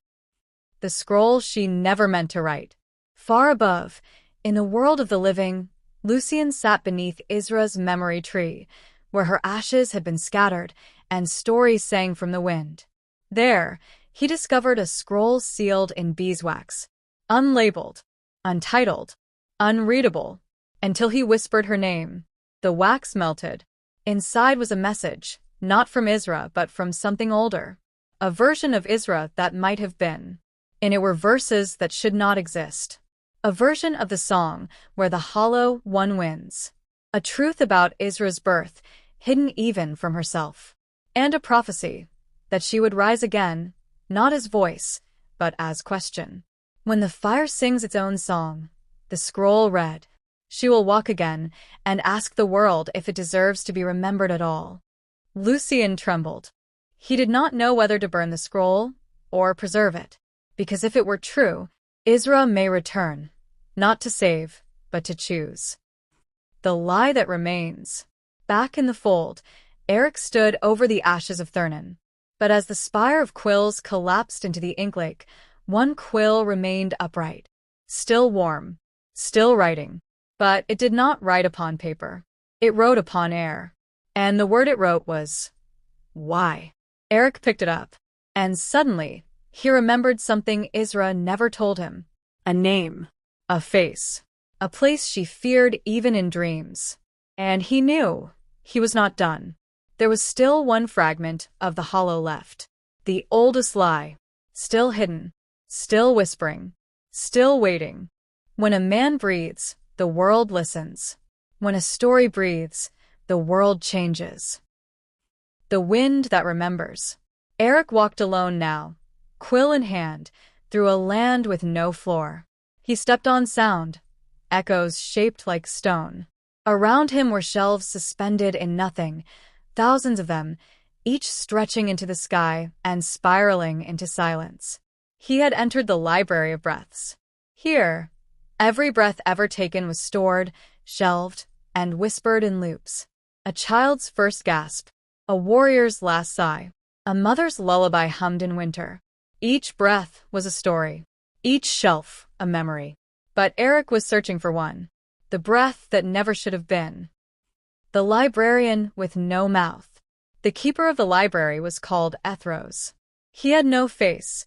S1: The scroll she never meant to write. Far above, in the world of the living, Lucian sat beneath Isra's memory tree, where her ashes had been scattered and stories sang from the wind. There, he discovered a scroll sealed in beeswax, unlabeled, untitled, unreadable, until he whispered her name. The wax melted. Inside was a message, not from Isra but from something older, a version of Isra that might have been. In it were verses that should not exist. A version of the song where the Hollow One wins. A truth about Isra's birth, hidden even from herself. And a prophecy that she would rise again, not as voice, but as question. When the fire sings its own song, the scroll read, She will walk again and ask the world if it deserves to be remembered at all. Lucian trembled. He did not know whether to burn the scroll or preserve it, because if it were true, Isra may return, not to save, but to choose. The lie that remains. Back in the fold, Eric stood over the ashes of Thurnon. But as the spire of quills collapsed into the ink lake, one quill remained upright, still warm, still writing. But it did not write upon paper. It wrote upon air. And the word it wrote was, Why? Eric picked it up, and suddenly, he remembered something Isra never told him. A name. A face. A place she feared even in dreams. And he knew he was not done. There was still one fragment of the hollow left. The oldest lie. Still hidden. Still whispering. Still waiting. When a man breathes, the world listens. When a story breathes, the world changes. The wind that remembers. Eric walked alone now, quill in hand, through a land with no floor. He stepped on sound, echoes shaped like stone. Around him were shelves suspended in nothing, thousands of them, each stretching into the sky and spiraling into silence. He had entered the library of breaths. Here, every breath ever taken was stored, shelved, and whispered in loops. A child's first gasp, a warrior's last sigh, a mother's lullaby hummed in winter. Each breath was a story, each shelf a memory. But Eric was searching for one, the breath that never should have been. The librarian with no mouth. The keeper of the library was called Ethros. He had no face,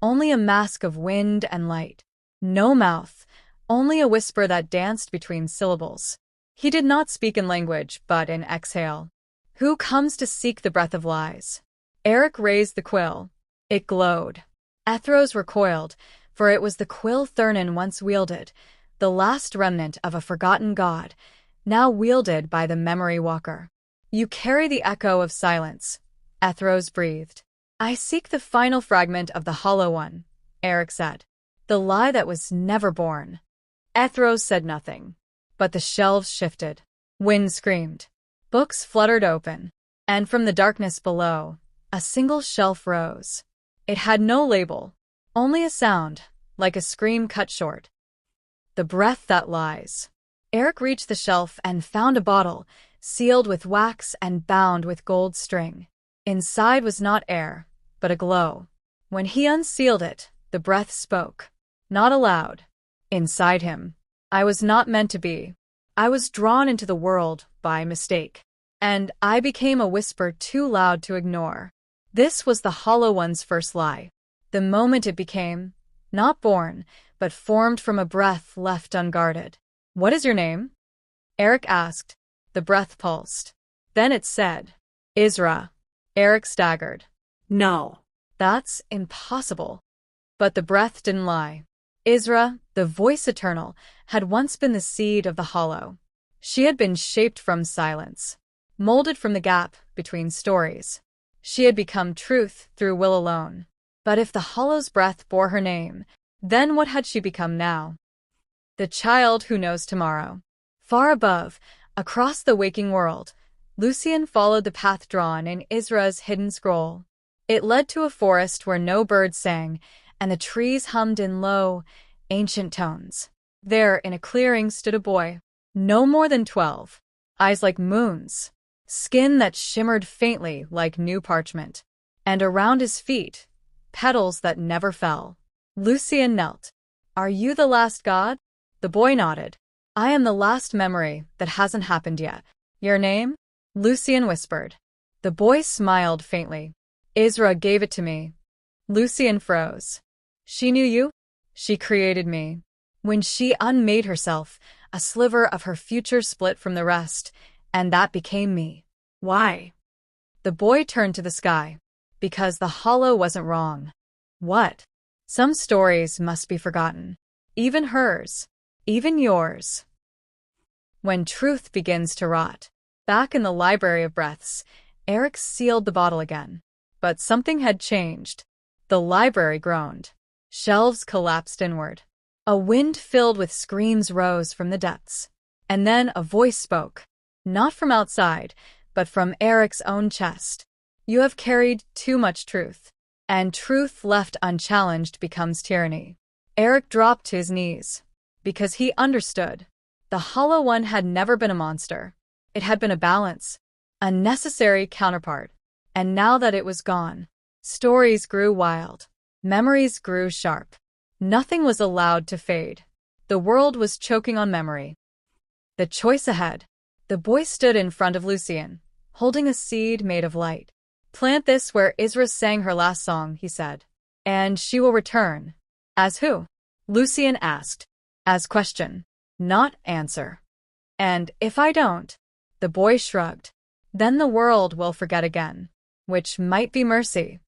S1: only a mask of wind and light. No mouth, only a whisper that danced between syllables. He did not speak in language, but in exhale. Who comes to seek the breath of lies? Eric raised the quill. It glowed. Ethros recoiled, for it was the quill Thurnon once wielded, the last remnant of a forgotten god, now wielded by the memory walker. You carry the echo of silence, Ethros breathed. I seek the final fragment of the Hollow One, Eric said. The lie that was never born. Ethros said nothing. But the shelves shifted. Wind screamed. Books fluttered open. And from the darkness below, a single shelf rose. It had no label, only a sound, like a scream cut short. The breath that lies. Eric reached the shelf and found a bottle, sealed with wax and bound with gold string. Inside was not air, but a glow. When he unsealed it, the breath spoke. Not aloud. Inside him. I was not meant to be. I was drawn into the world by mistake. And I became a whisper too loud to ignore. This was the Hollow One's first lie. The moment it became, not born, but formed from a breath left unguarded. What is your name? Eric asked. The breath pulsed. Then it said, Isra. Eric staggered.
S2: No.
S1: That's impossible. But the breath didn't lie. Isra, the voice eternal, had once been the seed of the hollow. She had been shaped from silence, molded from the gap between stories. She had become truth through will alone. But if the hollow's breath bore her name, then what had she become now? The child who knows tomorrow. Far above, across the waking world, Lucian followed the path drawn in Isra's hidden scroll. It led to a forest where no birds sang, and the trees hummed in low, ancient tones. There, in a clearing, stood a boy, no more than 12, eyes like moons, skin that shimmered faintly like new parchment, and around his feet, petals that never fell. Lucian knelt. Are you the last god? The boy nodded. I am the last memory that hasn't happened yet. Your name? Lucian whispered. The boy smiled faintly. Isra gave it to me. Lucian froze. She knew you? She created me. When she unmade herself, a sliver of her future split from the rest, and that became me. Why? The boy turned to the sky. Because the hollow wasn't wrong. What? Some stories must be forgotten. Even hers. Even yours. When truth begins to rot. Back in the Library of Breaths, Eric sealed the bottle again. But something had changed. The library groaned. Shelves collapsed inward. A wind filled with screams rose from the depths. And then a voice spoke. Not from outside, but from Eric's own chest. You have carried too much truth. And truth left unchallenged becomes tyranny. Eric dropped to his knees. Because he understood. The Hollow One had never been a monster. It had been a balance. A necessary counterpart. And now that it was gone, stories grew wild. Memories grew sharp. Nothing was allowed to fade. The world was choking on memory. The choice ahead. The boy stood in front of Lucian, holding a seed made of light. Plant this where Isra sang her last song, he said. And she will return. As who? Lucian asked. As question, not answer. And if I don't? The boy shrugged. Then the world will forget again. Which might be mercy.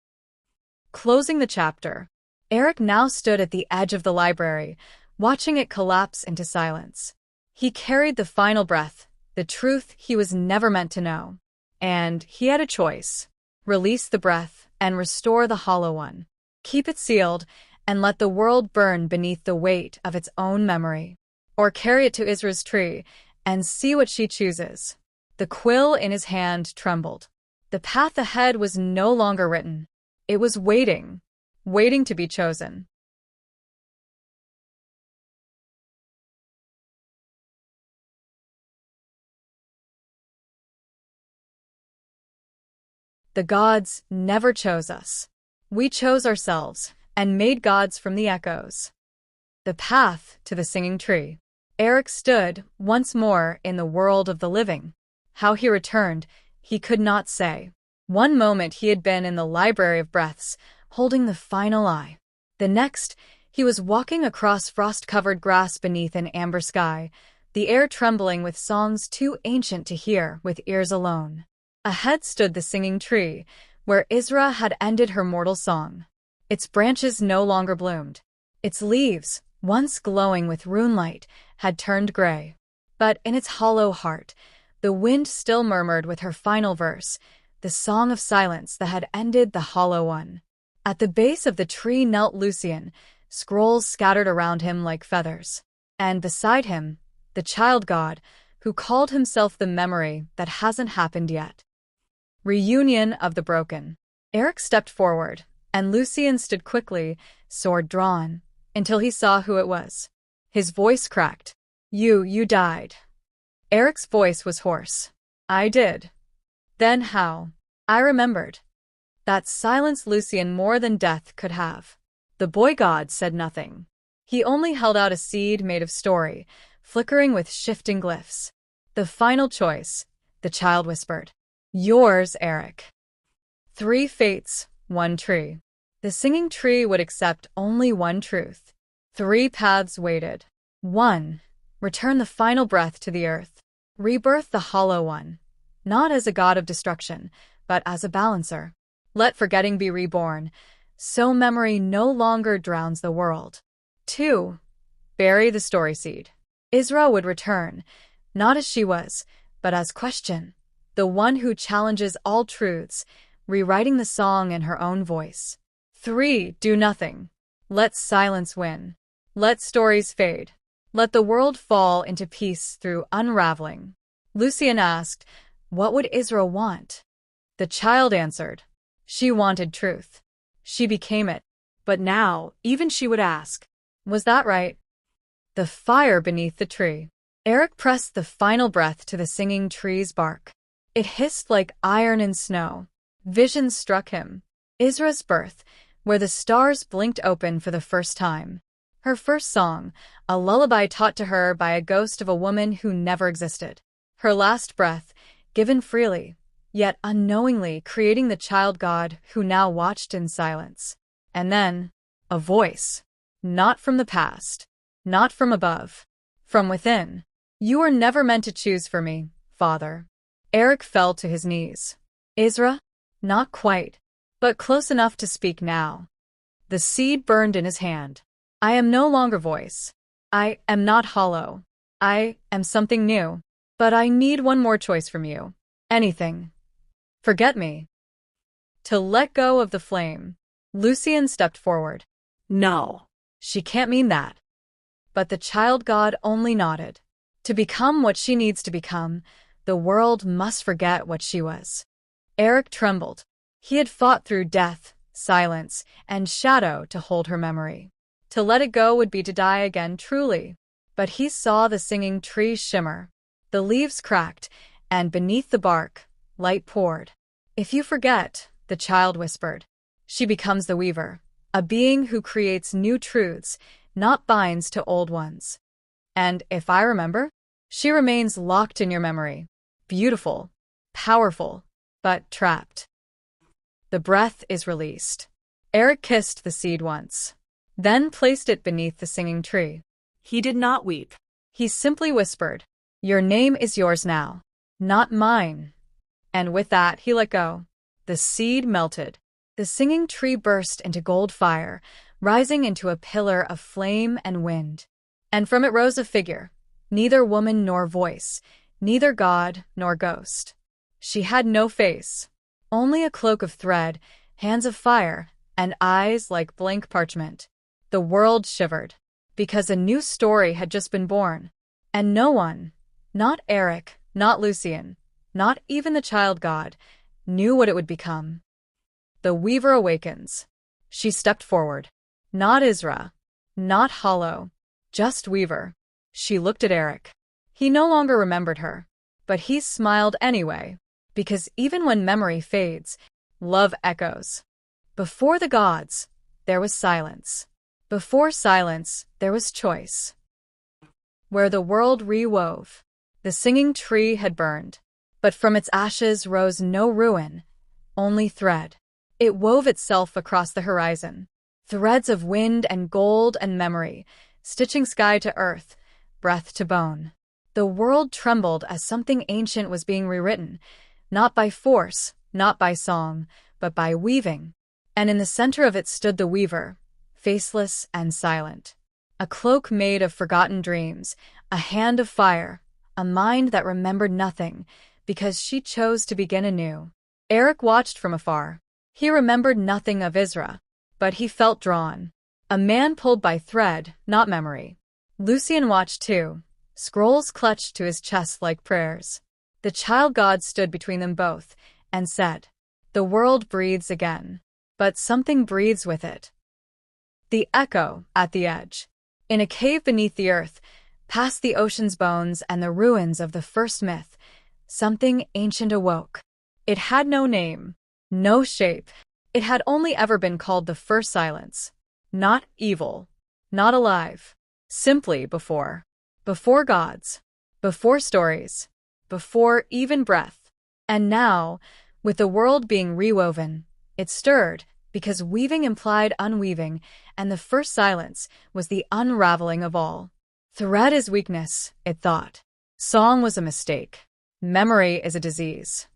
S1: Closing the chapter, Eric now stood at the edge of the library, watching it collapse into silence. He carried the final breath, the truth he was never meant to know. And he had a choice. Release the breath and restore the Hollow One. Keep it sealed and let the world burn beneath the weight of its own memory. Or carry it to Isra's tree and see what she chooses. The quill in his hand trembled. The path ahead was no longer written. It was waiting to be chosen. The gods never chose us. We chose ourselves and made gods from the echoes. The path to the singing tree. Eric stood once more in the world of the living. How he returned, he could not say. One moment he had been in the Library of Breaths, holding the final eye. The next, he was walking across frost-covered grass beneath an amber sky, the air trembling with songs too ancient to hear with ears alone. Ahead stood the singing tree, where Isra had ended her mortal song. Its branches no longer bloomed. Its leaves, once glowing with runelight, had turned gray. But in its hollow heart, the wind still murmured with her final verse, the song of silence that had ended the Hollow One. At the base of the tree knelt Lucian, scrolls scattered around him like feathers. And beside him, the child god, who called himself the memory that hasn't happened yet. Reunion of the broken. Eric stepped forward, and Lucien stood quickly, sword drawn, until he saw who it was. His voice cracked. You died. Eric's voice was hoarse. I did. Then how? I remembered. That silenced Lucien more than death could have. The boy god said nothing. He only held out a seed made of story, flickering with shifting glyphs. The final choice, the child whispered. Yours, Eric. 3 fates, 1 tree. The singing tree would accept only one truth. 3 paths waited. 1. Return the final breath to the earth. Rebirth the hollow one. Not as a god of destruction, but as a balancer. Let forgetting be reborn, so memory no longer drowns the world. 2. Bury the story seed. Isra would return, not as she was, but as question, the one who challenges all truths, rewriting the song in her own voice. 3. Do nothing. Let silence win. Let stories fade. Let the world fall into peace through unraveling. Lucien asked, what would Isra want? The child answered, she wanted truth. She became it.
S2: But now, even she would ask,
S1: was that right? The fire beneath the tree. Eric pressed the final breath to the singing tree's bark. It hissed like iron in snow. Visions struck him. Isra's birth, where the stars blinked open for the first time. Her first song, a lullaby taught to her by a ghost of a woman who never existed. Her last breath, given freely, yet unknowingly creating the child god who now watched in silence. And then, a voice. Not from the past. Not from above. From within. You were never meant to choose for me, Father. Eric fell to his knees. Isra? Not quite, but close enough to speak now. The seed burned in his hand. I am no longer voice. I am not hollow. I am something new. But I need one more choice from you. Anything. Forget me. To let go of the flame. Lucien stepped forward.
S2: no.
S1: She can't mean that. But the child god only nodded. To become what she needs to become, the world must forget what she was. Eric trembled. He had fought through death, silence, and shadow to hold her memory. To let it go would be to die again truly. But he saw the singing tree shimmer. The leaves cracked, and beneath the bark, light poured. If you forget, the child whispered, she becomes the weaver, a being who creates new truths, not binds to old ones. And if I remember, she remains locked in your memory, beautiful, powerful, but trapped. The breath is released. Eric kissed the seed once, then placed it beneath the singing tree.
S2: He did not weep.
S1: He simply whispered, your name is yours now, not mine. And with that, he let go. The seed melted. The singing tree burst into gold fire, rising into a pillar of flame and wind. And from it rose a figure, neither woman nor voice, neither god nor ghost. She had no face, only a cloak of thread, hands of fire, and eyes like blank parchment. The world shivered, because a new story had just been born. And no one, not Eric, not Lucien, not even the child god, knew what it would become. The weaver awakens. She stepped forward. Not Isra, not hollow, just weaver. She looked at Eric. He no longer remembered her, but he smiled anyway, because even when memory fades, love echoes. Before the gods, there was silence. Before silence, there was choice. Where the world re-wove, the singing tree had burned, but from its ashes rose no ruin, only thread. It wove itself across the horizon, threads of wind and gold and memory, stitching sky to earth, breath to bone. The world trembled as something ancient was being rewritten, not by force, not by song, but by weaving. And in the center of it stood the weaver, faceless and silent. A cloak made of forgotten dreams, a hand of fire, a mind that remembered nothing, because she chose to begin anew. Eric watched from afar. He remembered nothing of Isra, but he felt drawn. A man pulled by thread, not memory. Lucien watched too, scrolls clutched to his chest like prayers. The child god stood between them both, and said, "The world breathes again. But something breathes with it." The echo at the edge. In a cave beneath the earth, past the ocean's bones and the ruins of the first myth, something ancient awoke. It had no name, no shape. It had only ever been called the first silence. Not evil, not alive. Simply before. Before gods. Before stories. Before even breath. And now, with the world being rewoven, it stirred, because weaving implied unweaving, and the first silence was the unraveling of all. Thread is weakness, it thought. Song was a mistake. Memory is a disease.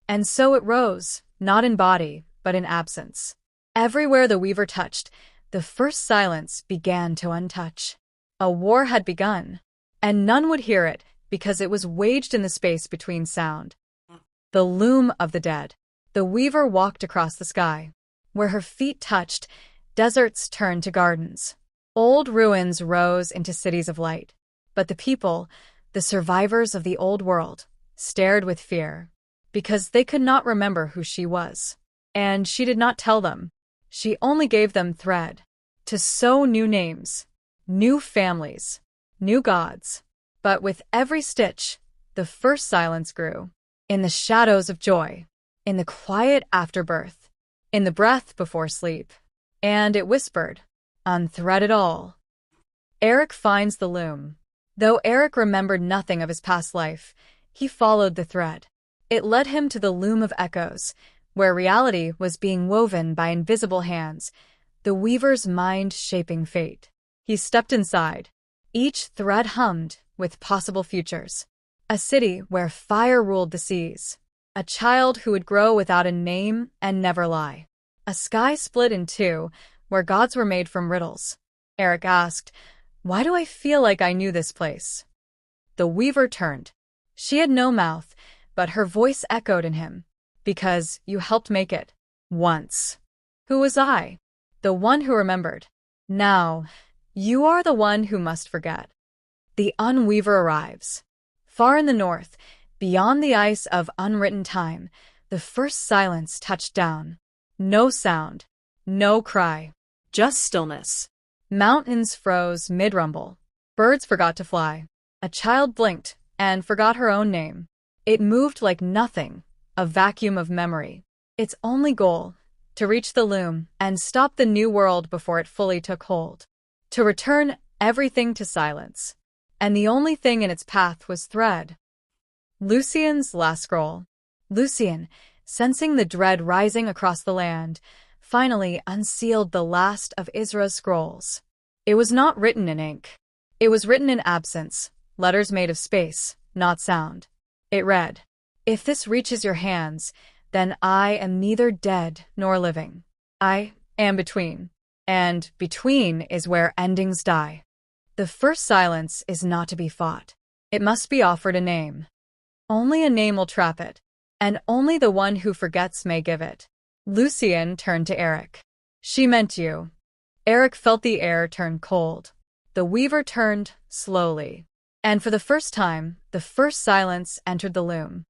S1: And so it rose, not in body, but in absence. Everywhere the weaver touched, the first silence began to untouch. A war had begun, and none would hear it because it was waged in the space between sound. The loom of the dead. The weaver walked across the sky. Where her feet touched, deserts turned to gardens. Old ruins rose into cities of light. But the people, the survivors of the old world, stared with fear, because they could not remember who she was. And she did not tell them. She only gave them thread, to sew new names, new families, new gods. But with every stitch, the first silence grew. In the shadows of joy, in the quiet afterbirth, in the breath before sleep. And it whispered, "Unthread it all." Eric finds the loom. Though Eric remembered nothing of his past life, he followed the thread. It led him to the loom of echoes, where reality was being woven by invisible hands, the weaver's mind shaping fate. He stepped inside. Each thread hummed with possible futures. A city where fire ruled the seas. A child who would grow without a name and never lie. A sky split in two, where gods were made from riddles. Eric asked, "Why do I feel like I knew this place?" The weaver turned. She had no mouth, but her voice echoed in him. "Because you helped make it. Once." "Who was I?" "The one who remembered. Now, you are the one who must forget." The unweaver arrives. Far in the north, beyond the ice of unwritten time, the first silence touched down. No sound, no cry,
S2: Just stillness.
S1: mountains froze mid-rumble. Birds forgot to fly. A child blinked and forgot her own name. It moved like nothing, a vacuum of memory. Its only goal, to reach the loom and stop the new world before it fully took hold. To return everything to silence. And the only thing in its path was thread. Lucien's last scroll. Lucien, sensing the dread rising across the land, finally unsealed the last of Isra's scrolls. It was not written in ink. It was written in absence, letters made of space, not sound. It read, "If this reaches your hands, then I am neither dead nor living. I am between. And between is where endings die. The first silence is not to be fought. It must be offered a name. Only a name will trap it, and only the one who forgets may give it." Lucien turned to Eric. "She meant you." Eric felt the air turn cold. The weaver turned slowly. And for the first time, the first silence entered the loom.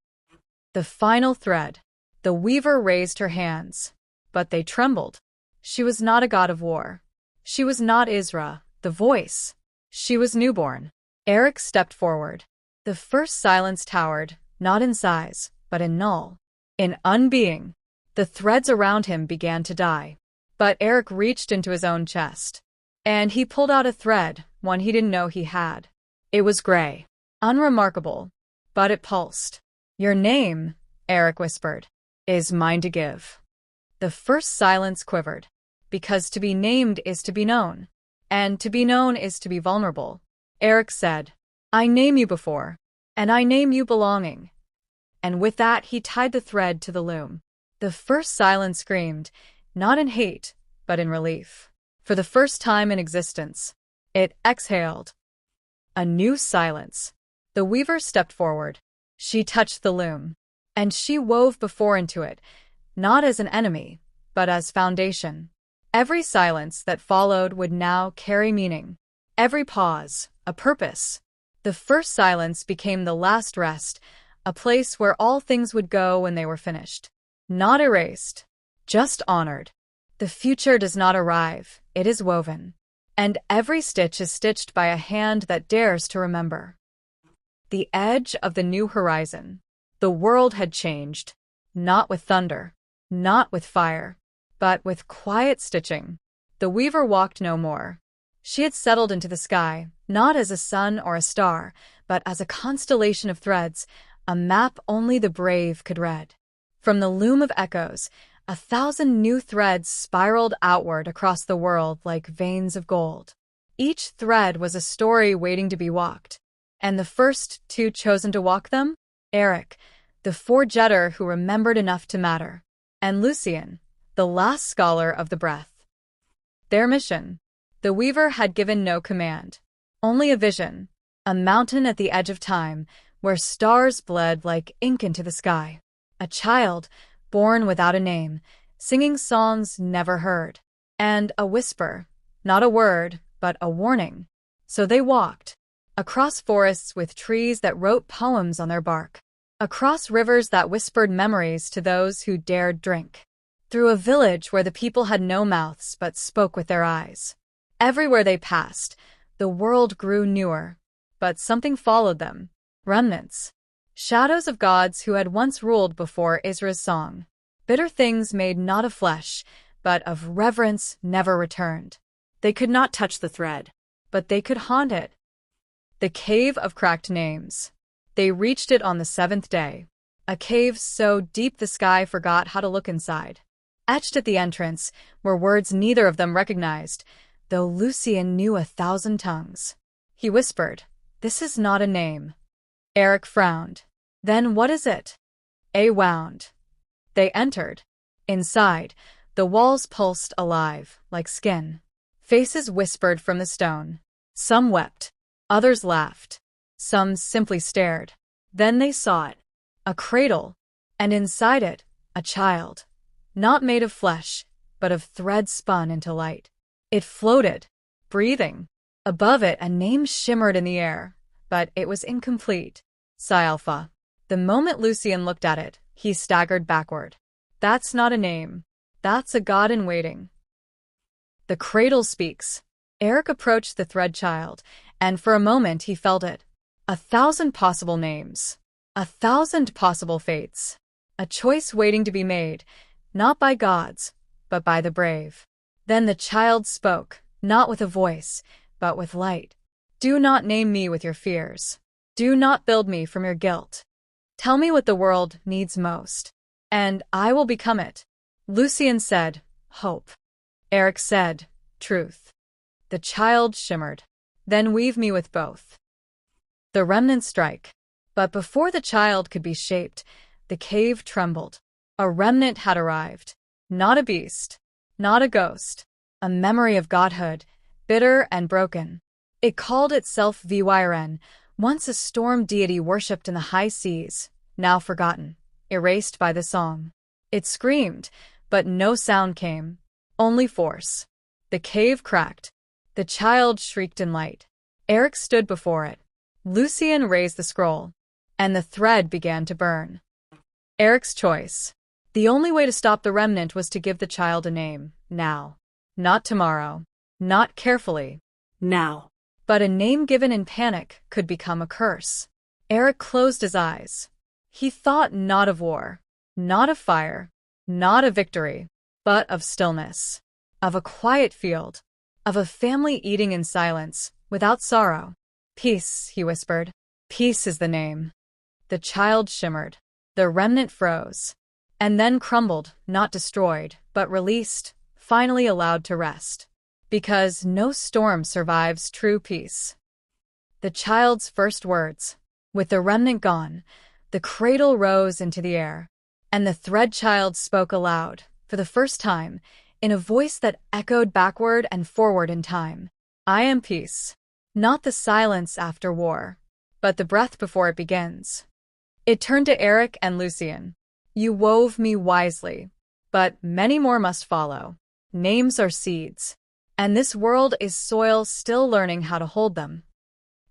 S1: The final thread. The weaver raised her hands, but they trembled. She was not a god of war. She was not Isra, the voice. She was newborn. Eric stepped forward. The first silence towered, not in size, but in null. In unbeing. The threads around him began to die. But Eric reached into his own chest. And he pulled out a thread, one he didn't know he had. It was gray. Unremarkable. But it pulsed. "Your name," Eric whispered, "is mine to give." The first silence quivered. Because to be named is to be known. And to be known is to be vulnerable. Eric said, "I name you before. And I name you belonging." And with that he tied the thread to the loom. The first silence screamed, not in hate, but in relief. For the first time in existence, it exhaled. A new silence. The weaver stepped forward. She touched the loom. And she wove before into it, not as an enemy, but as foundation. Every silence that followed would now carry meaning. Every pause, a purpose. The first silence became the last rest, a place where all things would go when they were finished. Not erased, just honored. The future does not arrive, it is woven. And every stitch is stitched by a hand that dares to remember. The edge of the new horizon. The world had changed. Not with thunder, not with fire, but with quiet stitching. The weaver walked no more. She had settled into the sky, not as a sun or a star, but as a constellation of threads, a map only the brave could read. From the loom of echoes, 1,000 new threads spiraled outward across the world like veins of gold. Each thread was a story waiting to be walked. And the first two chosen to walk them? Eric, the four-jetter who remembered enough to matter, and Lucien, the last scholar of the breath. Their mission. The weaver had given no command, only a vision, a mountain at the edge of time where stars bled like ink into the sky. A child, born without a name, singing songs never heard, and a whisper, not a word, but a warning. So they walked, across forests with trees that wrote poems on their bark, across rivers that whispered memories to those who dared drink, through a village where the people had no mouths but spoke with their eyes. Everywhere they passed, the world grew newer, but something followed them, remnants. Shadows of gods who had once ruled before Isra's song. Bitter things made not of flesh, but of reverence never returned.
S2: They could not touch the thread,
S1: but they could haunt it. The cave of cracked names. They reached it on the 7th day. A cave so deep the sky forgot how to look inside. Etched at the entrance were words neither of them recognized, though Lucien knew 1,000 tongues. He whispered, "This is not a name." Eric frowned. "Then what is it?" A wound. They entered. Inside, the walls pulsed alive, like skin. Faces whispered from the stone. Some wept. Others laughed. Some simply stared. Then they saw it. A cradle. And inside it, a child. Not made of flesh, but of thread spun into light. It floated, breathing. Above it, a name shimmered in the air, but it was incomplete. Sialpha. The moment Lucien looked at it, he staggered backward. That's not a name. That's a god in waiting. The cradle speaks. Eric approached the thread child, and for a moment he felt it. 1,000 possible names. 1,000 possible fates. A choice waiting to be made, not by gods, but by the brave. Then the child spoke, not with a voice, but with light. Do not name me with your fears. Do not build me from your guilt. Tell me what the world needs most, and I will become it. Lucien said, hope. Eric said, truth. The child shimmered. Then weave me with both. The remnants strike. But before the child could be shaped, the cave trembled. A remnant had arrived. Not a beast. Not a ghost. A memory of godhood, bitter and broken. It called itself Viren, once a storm deity worshipped in the high seas, now forgotten, erased by the song. It screamed, but no sound came. Only force. The cave cracked. The child shrieked in light. Eric stood before it. Lucien raised the scroll, and the thread began to burn. Eric's choice. The only way to stop the remnant was to give the child a name, now. Not tomorrow. Not carefully.
S2: Now.
S1: But a name given in panic could become a curse. Eric closed his eyes. He thought not of war, not of fire, not of victory, but of stillness, of a quiet field, of a family eating in silence, without sorrow. Peace, he whispered. Peace is the name. The child shimmered. The remnant froze, and then crumbled, not destroyed, but released, finally allowed to rest. Because no storm survives true peace. The child's first words. With the remnant gone, the cradle rose into the air, and the thread child spoke aloud, for the first time, in a voice that echoed backward and forward in time. I am peace. Not the silence after war, but the breath before it begins. It turned to Eric and Lucien. You wove me wisely, but many more must follow. Names are seeds, and this world is soil still learning how to hold them.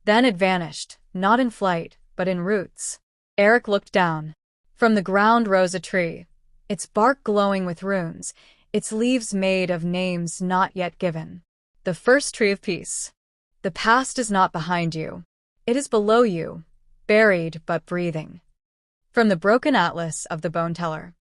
S1: Then it vanished, not in flight, but in roots. Eric looked down. From the ground rose a tree, its bark glowing with runes, its leaves made of names not yet given. The first tree of peace. The past is not behind you. It is below you, buried but breathing. From the broken atlas of the Bone Teller.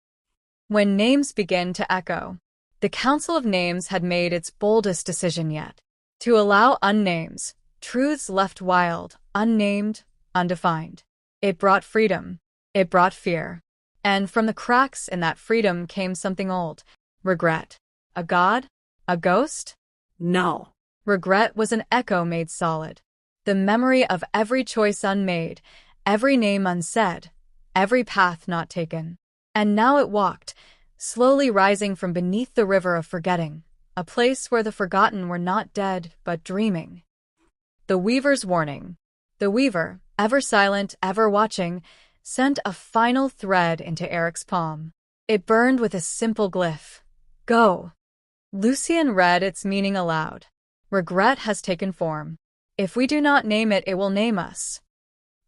S1: When names begin to echo, the Council of Names had made its boldest decision yet. To allow unnames, truths left wild, unnamed, undefined. It brought freedom. It brought fear. And from the cracks in that freedom came something old. Regret. A god? A ghost?
S2: No.
S1: Regret was an echo made solid. The memory of every choice unmade, every name unsaid, every path not taken. And now it walked, slowly rising from beneath the river of forgetting, a place where the forgotten were not dead but dreaming. The Weaver's warning. The Weaver, ever silent, ever watching, sent a final thread into Eric's palm. It burned with a simple glyph. Go. Lucien read its meaning aloud. Regret has taken form. If we do not name it, it will name us.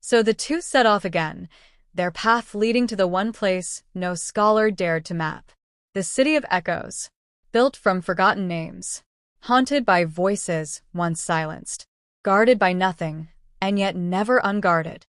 S1: So the two set off again, their path leading to the one place no scholar dared to map. The City of Echoes, built from forgotten names, haunted by voices once silenced, guarded by nothing, and yet never unguarded.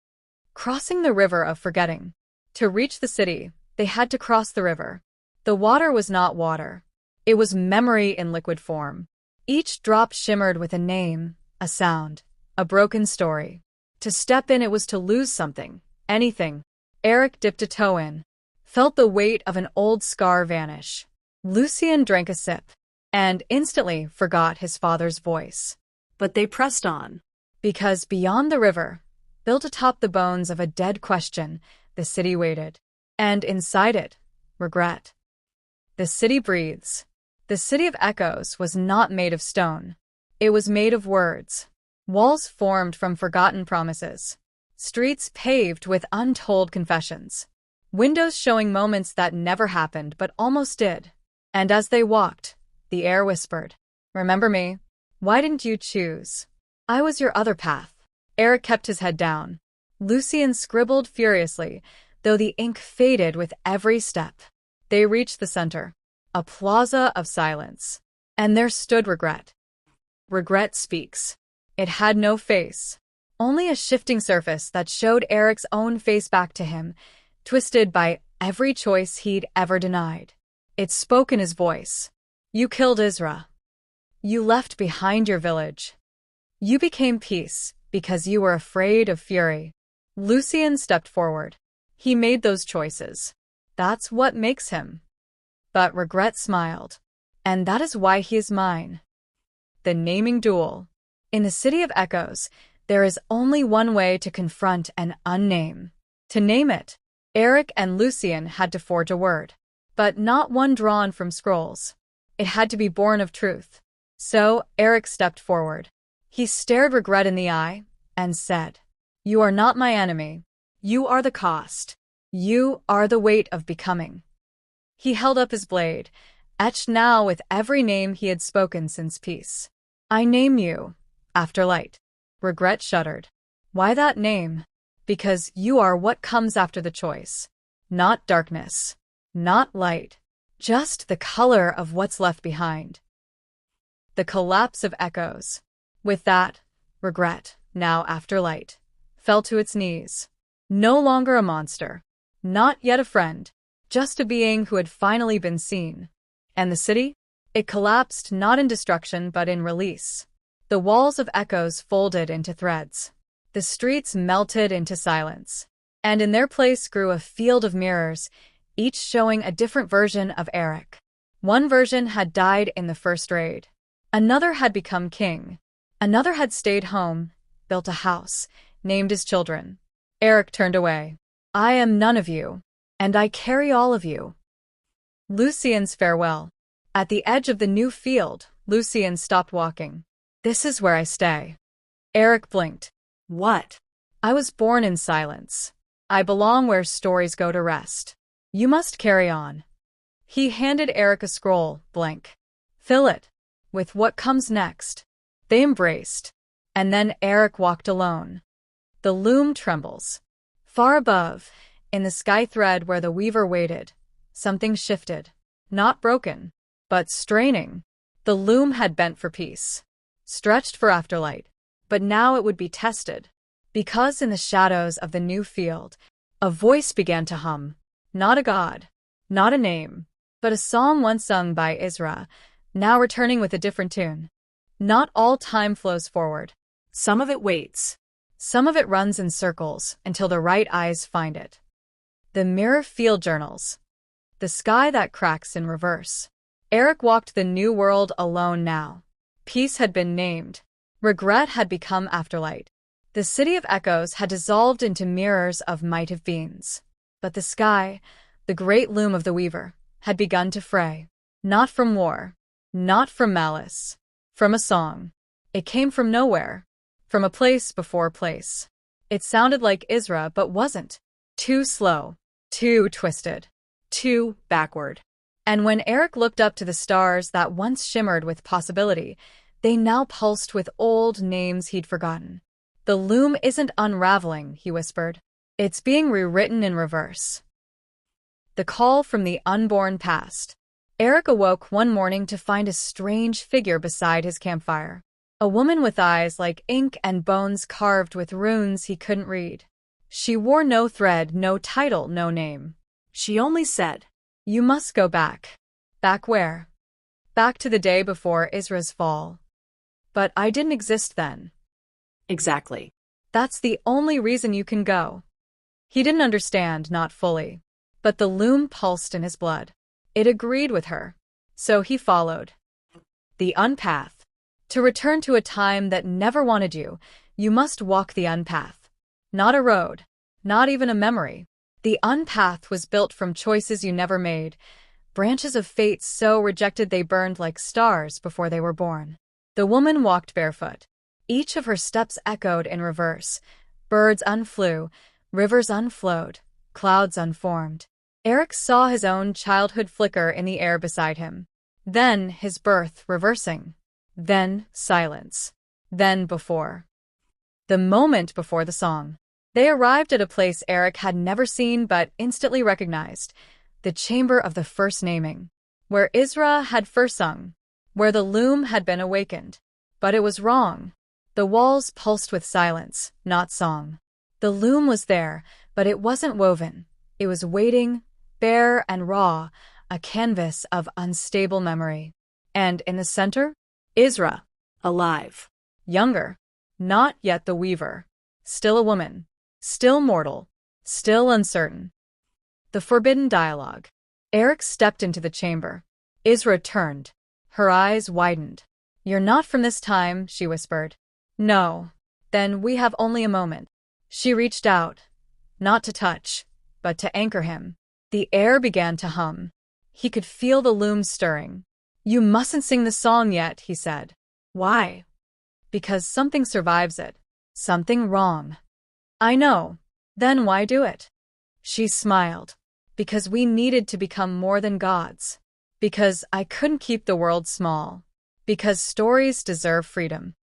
S1: Crossing the river of forgetting. To reach the city, they had to cross the river. The water was not water. It was memory in liquid form. Each drop shimmered with a name, a sound, a broken story. To step in, it was to lose something, anything. Eric dipped a toe in, felt the weight of an old scar vanish. Lucien drank a sip, and instantly forgot his father's voice.
S2: But they pressed on.
S1: Because beyond the river, built atop the bones of a dead question, the city waited. And inside it, regret. The city breathes. The City of Echoes was not made of stone. It was made of words. Walls formed from forgotten promises. Streets paved with untold confessions. Windows showing moments that never happened but almost did. And as they walked, the air whispered, "Remember me? Why didn't you choose? I was your other path." Eric kept his head down. Lucien scribbled furiously, though the ink faded with every step. They reached the center, a plaza of silence. And there stood Regret. Regret speaks. It had no face, only a shifting surface that showed Eric's own face back to him, twisted by every choice he'd ever denied. It spoke in his voice. You killed Isra. You left behind your village. You became peace because you were afraid of fury. Lucien stepped forward. He made those choices. That's what makes him. But Regret smiled. And that is why he is mine. The naming duel. In the City of Echoes, there is only one way to confront an unname. To name it. Eric and Lucien had to forge a word. But not one drawn from scrolls. It had to be born of truth. So Eric stepped forward. He stared Regret in the eye and said, "You are not my enemy. You are the cost. You are the weight of becoming." He held up his blade, etched now with every name he had spoken since peace. "I name you, Afterlight." Regret shuddered. Why that name? Because you are what comes after the choice. Not darkness. Not light. Just the color of what's left behind. The collapse of Echoes. With that, Regret, now Afterlight, fell to its knees. No longer a monster. Not yet a friend. Just a being who had finally been seen. And the city? It collapsed not in destruction but in release. The walls of Echoes folded into threads. The streets melted into silence. And in their place grew a field of mirrors, each showing a different version of Eric. One version had died in the first raid. Another had become king. Another had stayed home, built a house, named his children. Eric turned away. I am none of you, and I carry all of you. Lucien's farewell. At the edge of the new field, Lucien stopped walking. This is where I stay. Eric blinked.
S2: What?
S1: I was born in silence. I belong where stories go to rest. You must carry on. He handed Eric a scroll, blank. Fill it with what comes next. They embraced, and then Eric walked alone. The loom trembles. Far above, in the sky thread where the weaver waited, something shifted. Not broken, but straining. The loom had bent for peace, stretched for afterlight, but now it would be tested. Because in the shadows of the new field, a voice began to hum. Not a god, not a name, but a song once sung by Isra, now returning with a different tune. Not all time flows forward.
S2: Some of it waits.
S1: Some of it runs in circles until the right eyes find it. The Mirror Field Journals. The sky that cracks in reverse. Eric walked the new world alone now. Peace had been named. Regret had become afterlight. The city of echoes had dissolved into mirrors of might-have-beens. But the sky, the great loom of the weaver, had begun to fray. Not from war, not from malice, from a song. It came from nowhere, from a place before place. It sounded like Isra but wasn't. Too slow, too twisted, too backward. And when Eric looked up to the stars that once shimmered with possibility, they now pulsed with old names he'd forgotten. The loom isn't unraveling, he whispered. It's being rewritten in reverse. The call from the unborn past. Eric awoke one morning to find a strange figure beside his campfire. A woman with eyes like ink and bones carved with runes he couldn't read. She wore no thread, no title, no name.
S2: She only said,
S1: "You must go back." Back where? Back to the day before Isra's fall. But I didn't exist then.
S2: Exactly.
S1: That's the only reason you can go. He didn't understand, not fully. But the loom pulsed in his blood. It agreed with her. So he followed. The unpath. To return to a time that never wanted you, you must walk the unpath. Not a road. Not even a memory. The unpath was built from choices you never made, branches of fate so rejected they burned like stars before they were born. The woman walked barefoot. Each of her steps echoed in reverse. Birds unflew, rivers unflowed, clouds unformed. Eric saw his own childhood flicker in the air beside him. Then his birth reversing. Then silence. Then before. The moment before the song. They arrived at a place Eric had never seen but instantly recognized. The chamber of the first naming. Where Isra had first sung. Where the loom had been awakened. But it was wrong. The walls pulsed with silence, not song. The loom was there, but it wasn't woven. It was waiting, bare and raw, a canvas of unstable memory. And in the center, Isra.
S2: Alive.
S1: Younger. Not yet the weaver. Still a woman. Still mortal. Still uncertain. The forbidden dialogue. Eric stepped into the chamber. Isra turned. Her eyes widened. "You're not from this time," she whispered. "No. Then we have only a moment." She reached out. Not to touch, but to anchor him. The air began to hum. He could feel the loom stirring. "You mustn't sing the song yet," he said. "Why?" "Because something survives it. Something wrong." "I know. Then why do it?" She smiled. "Because we needed to become more than gods. Because I couldn't keep the world small. Because stories deserve freedom."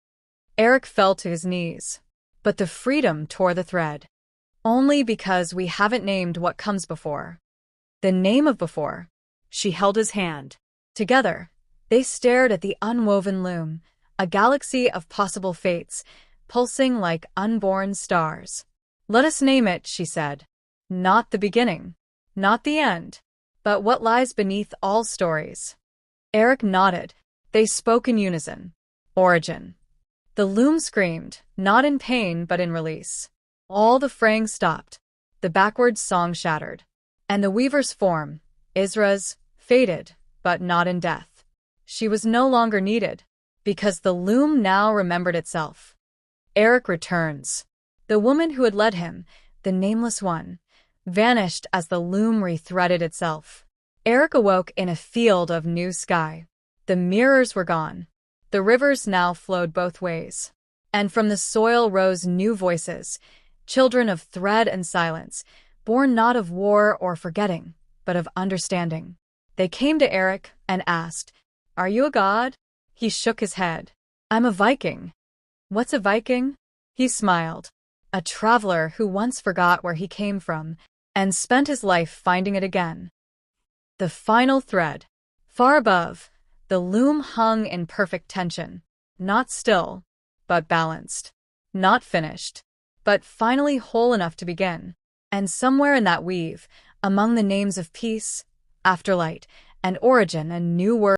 S1: Eric fell to his knees. But the freedom tore the thread. "Only because we haven't named what comes before." The name of before. She held his hand. Together, they stared at the unwoven loom, a galaxy of possible fates, pulsing like unborn stars. "Let us name it," she said. "Not the beginning. Not the end. But what lies beneath all stories." Eric nodded. They spoke in unison. Origin. The loom screamed, not in pain but in release. All the fraying stopped. The backwards song shattered. And the weaver's form, Isra's, faded, but not in death. She was no longer needed, because the loom now remembered itself. Eric returns. The woman who had led him, the nameless one, vanished as the loom rethreaded itself. Eric awoke in a field of new sky. The mirrors were gone. The rivers now flowed both ways. And from the soil rose new voices, children of thread and silence, born not of war or forgetting, but of understanding. They came to Eric and asked, "Are you a god?" He shook his head. "I'm a Viking." "What's a Viking?" He smiled. a traveler who once forgot where he came from and spent his life finding it again. The final thread. Far above, the loom hung in perfect tension, not still, but balanced, not finished, but finally whole enough to begin. And somewhere in that weave, among the names of peace, afterlight, and origin, a new word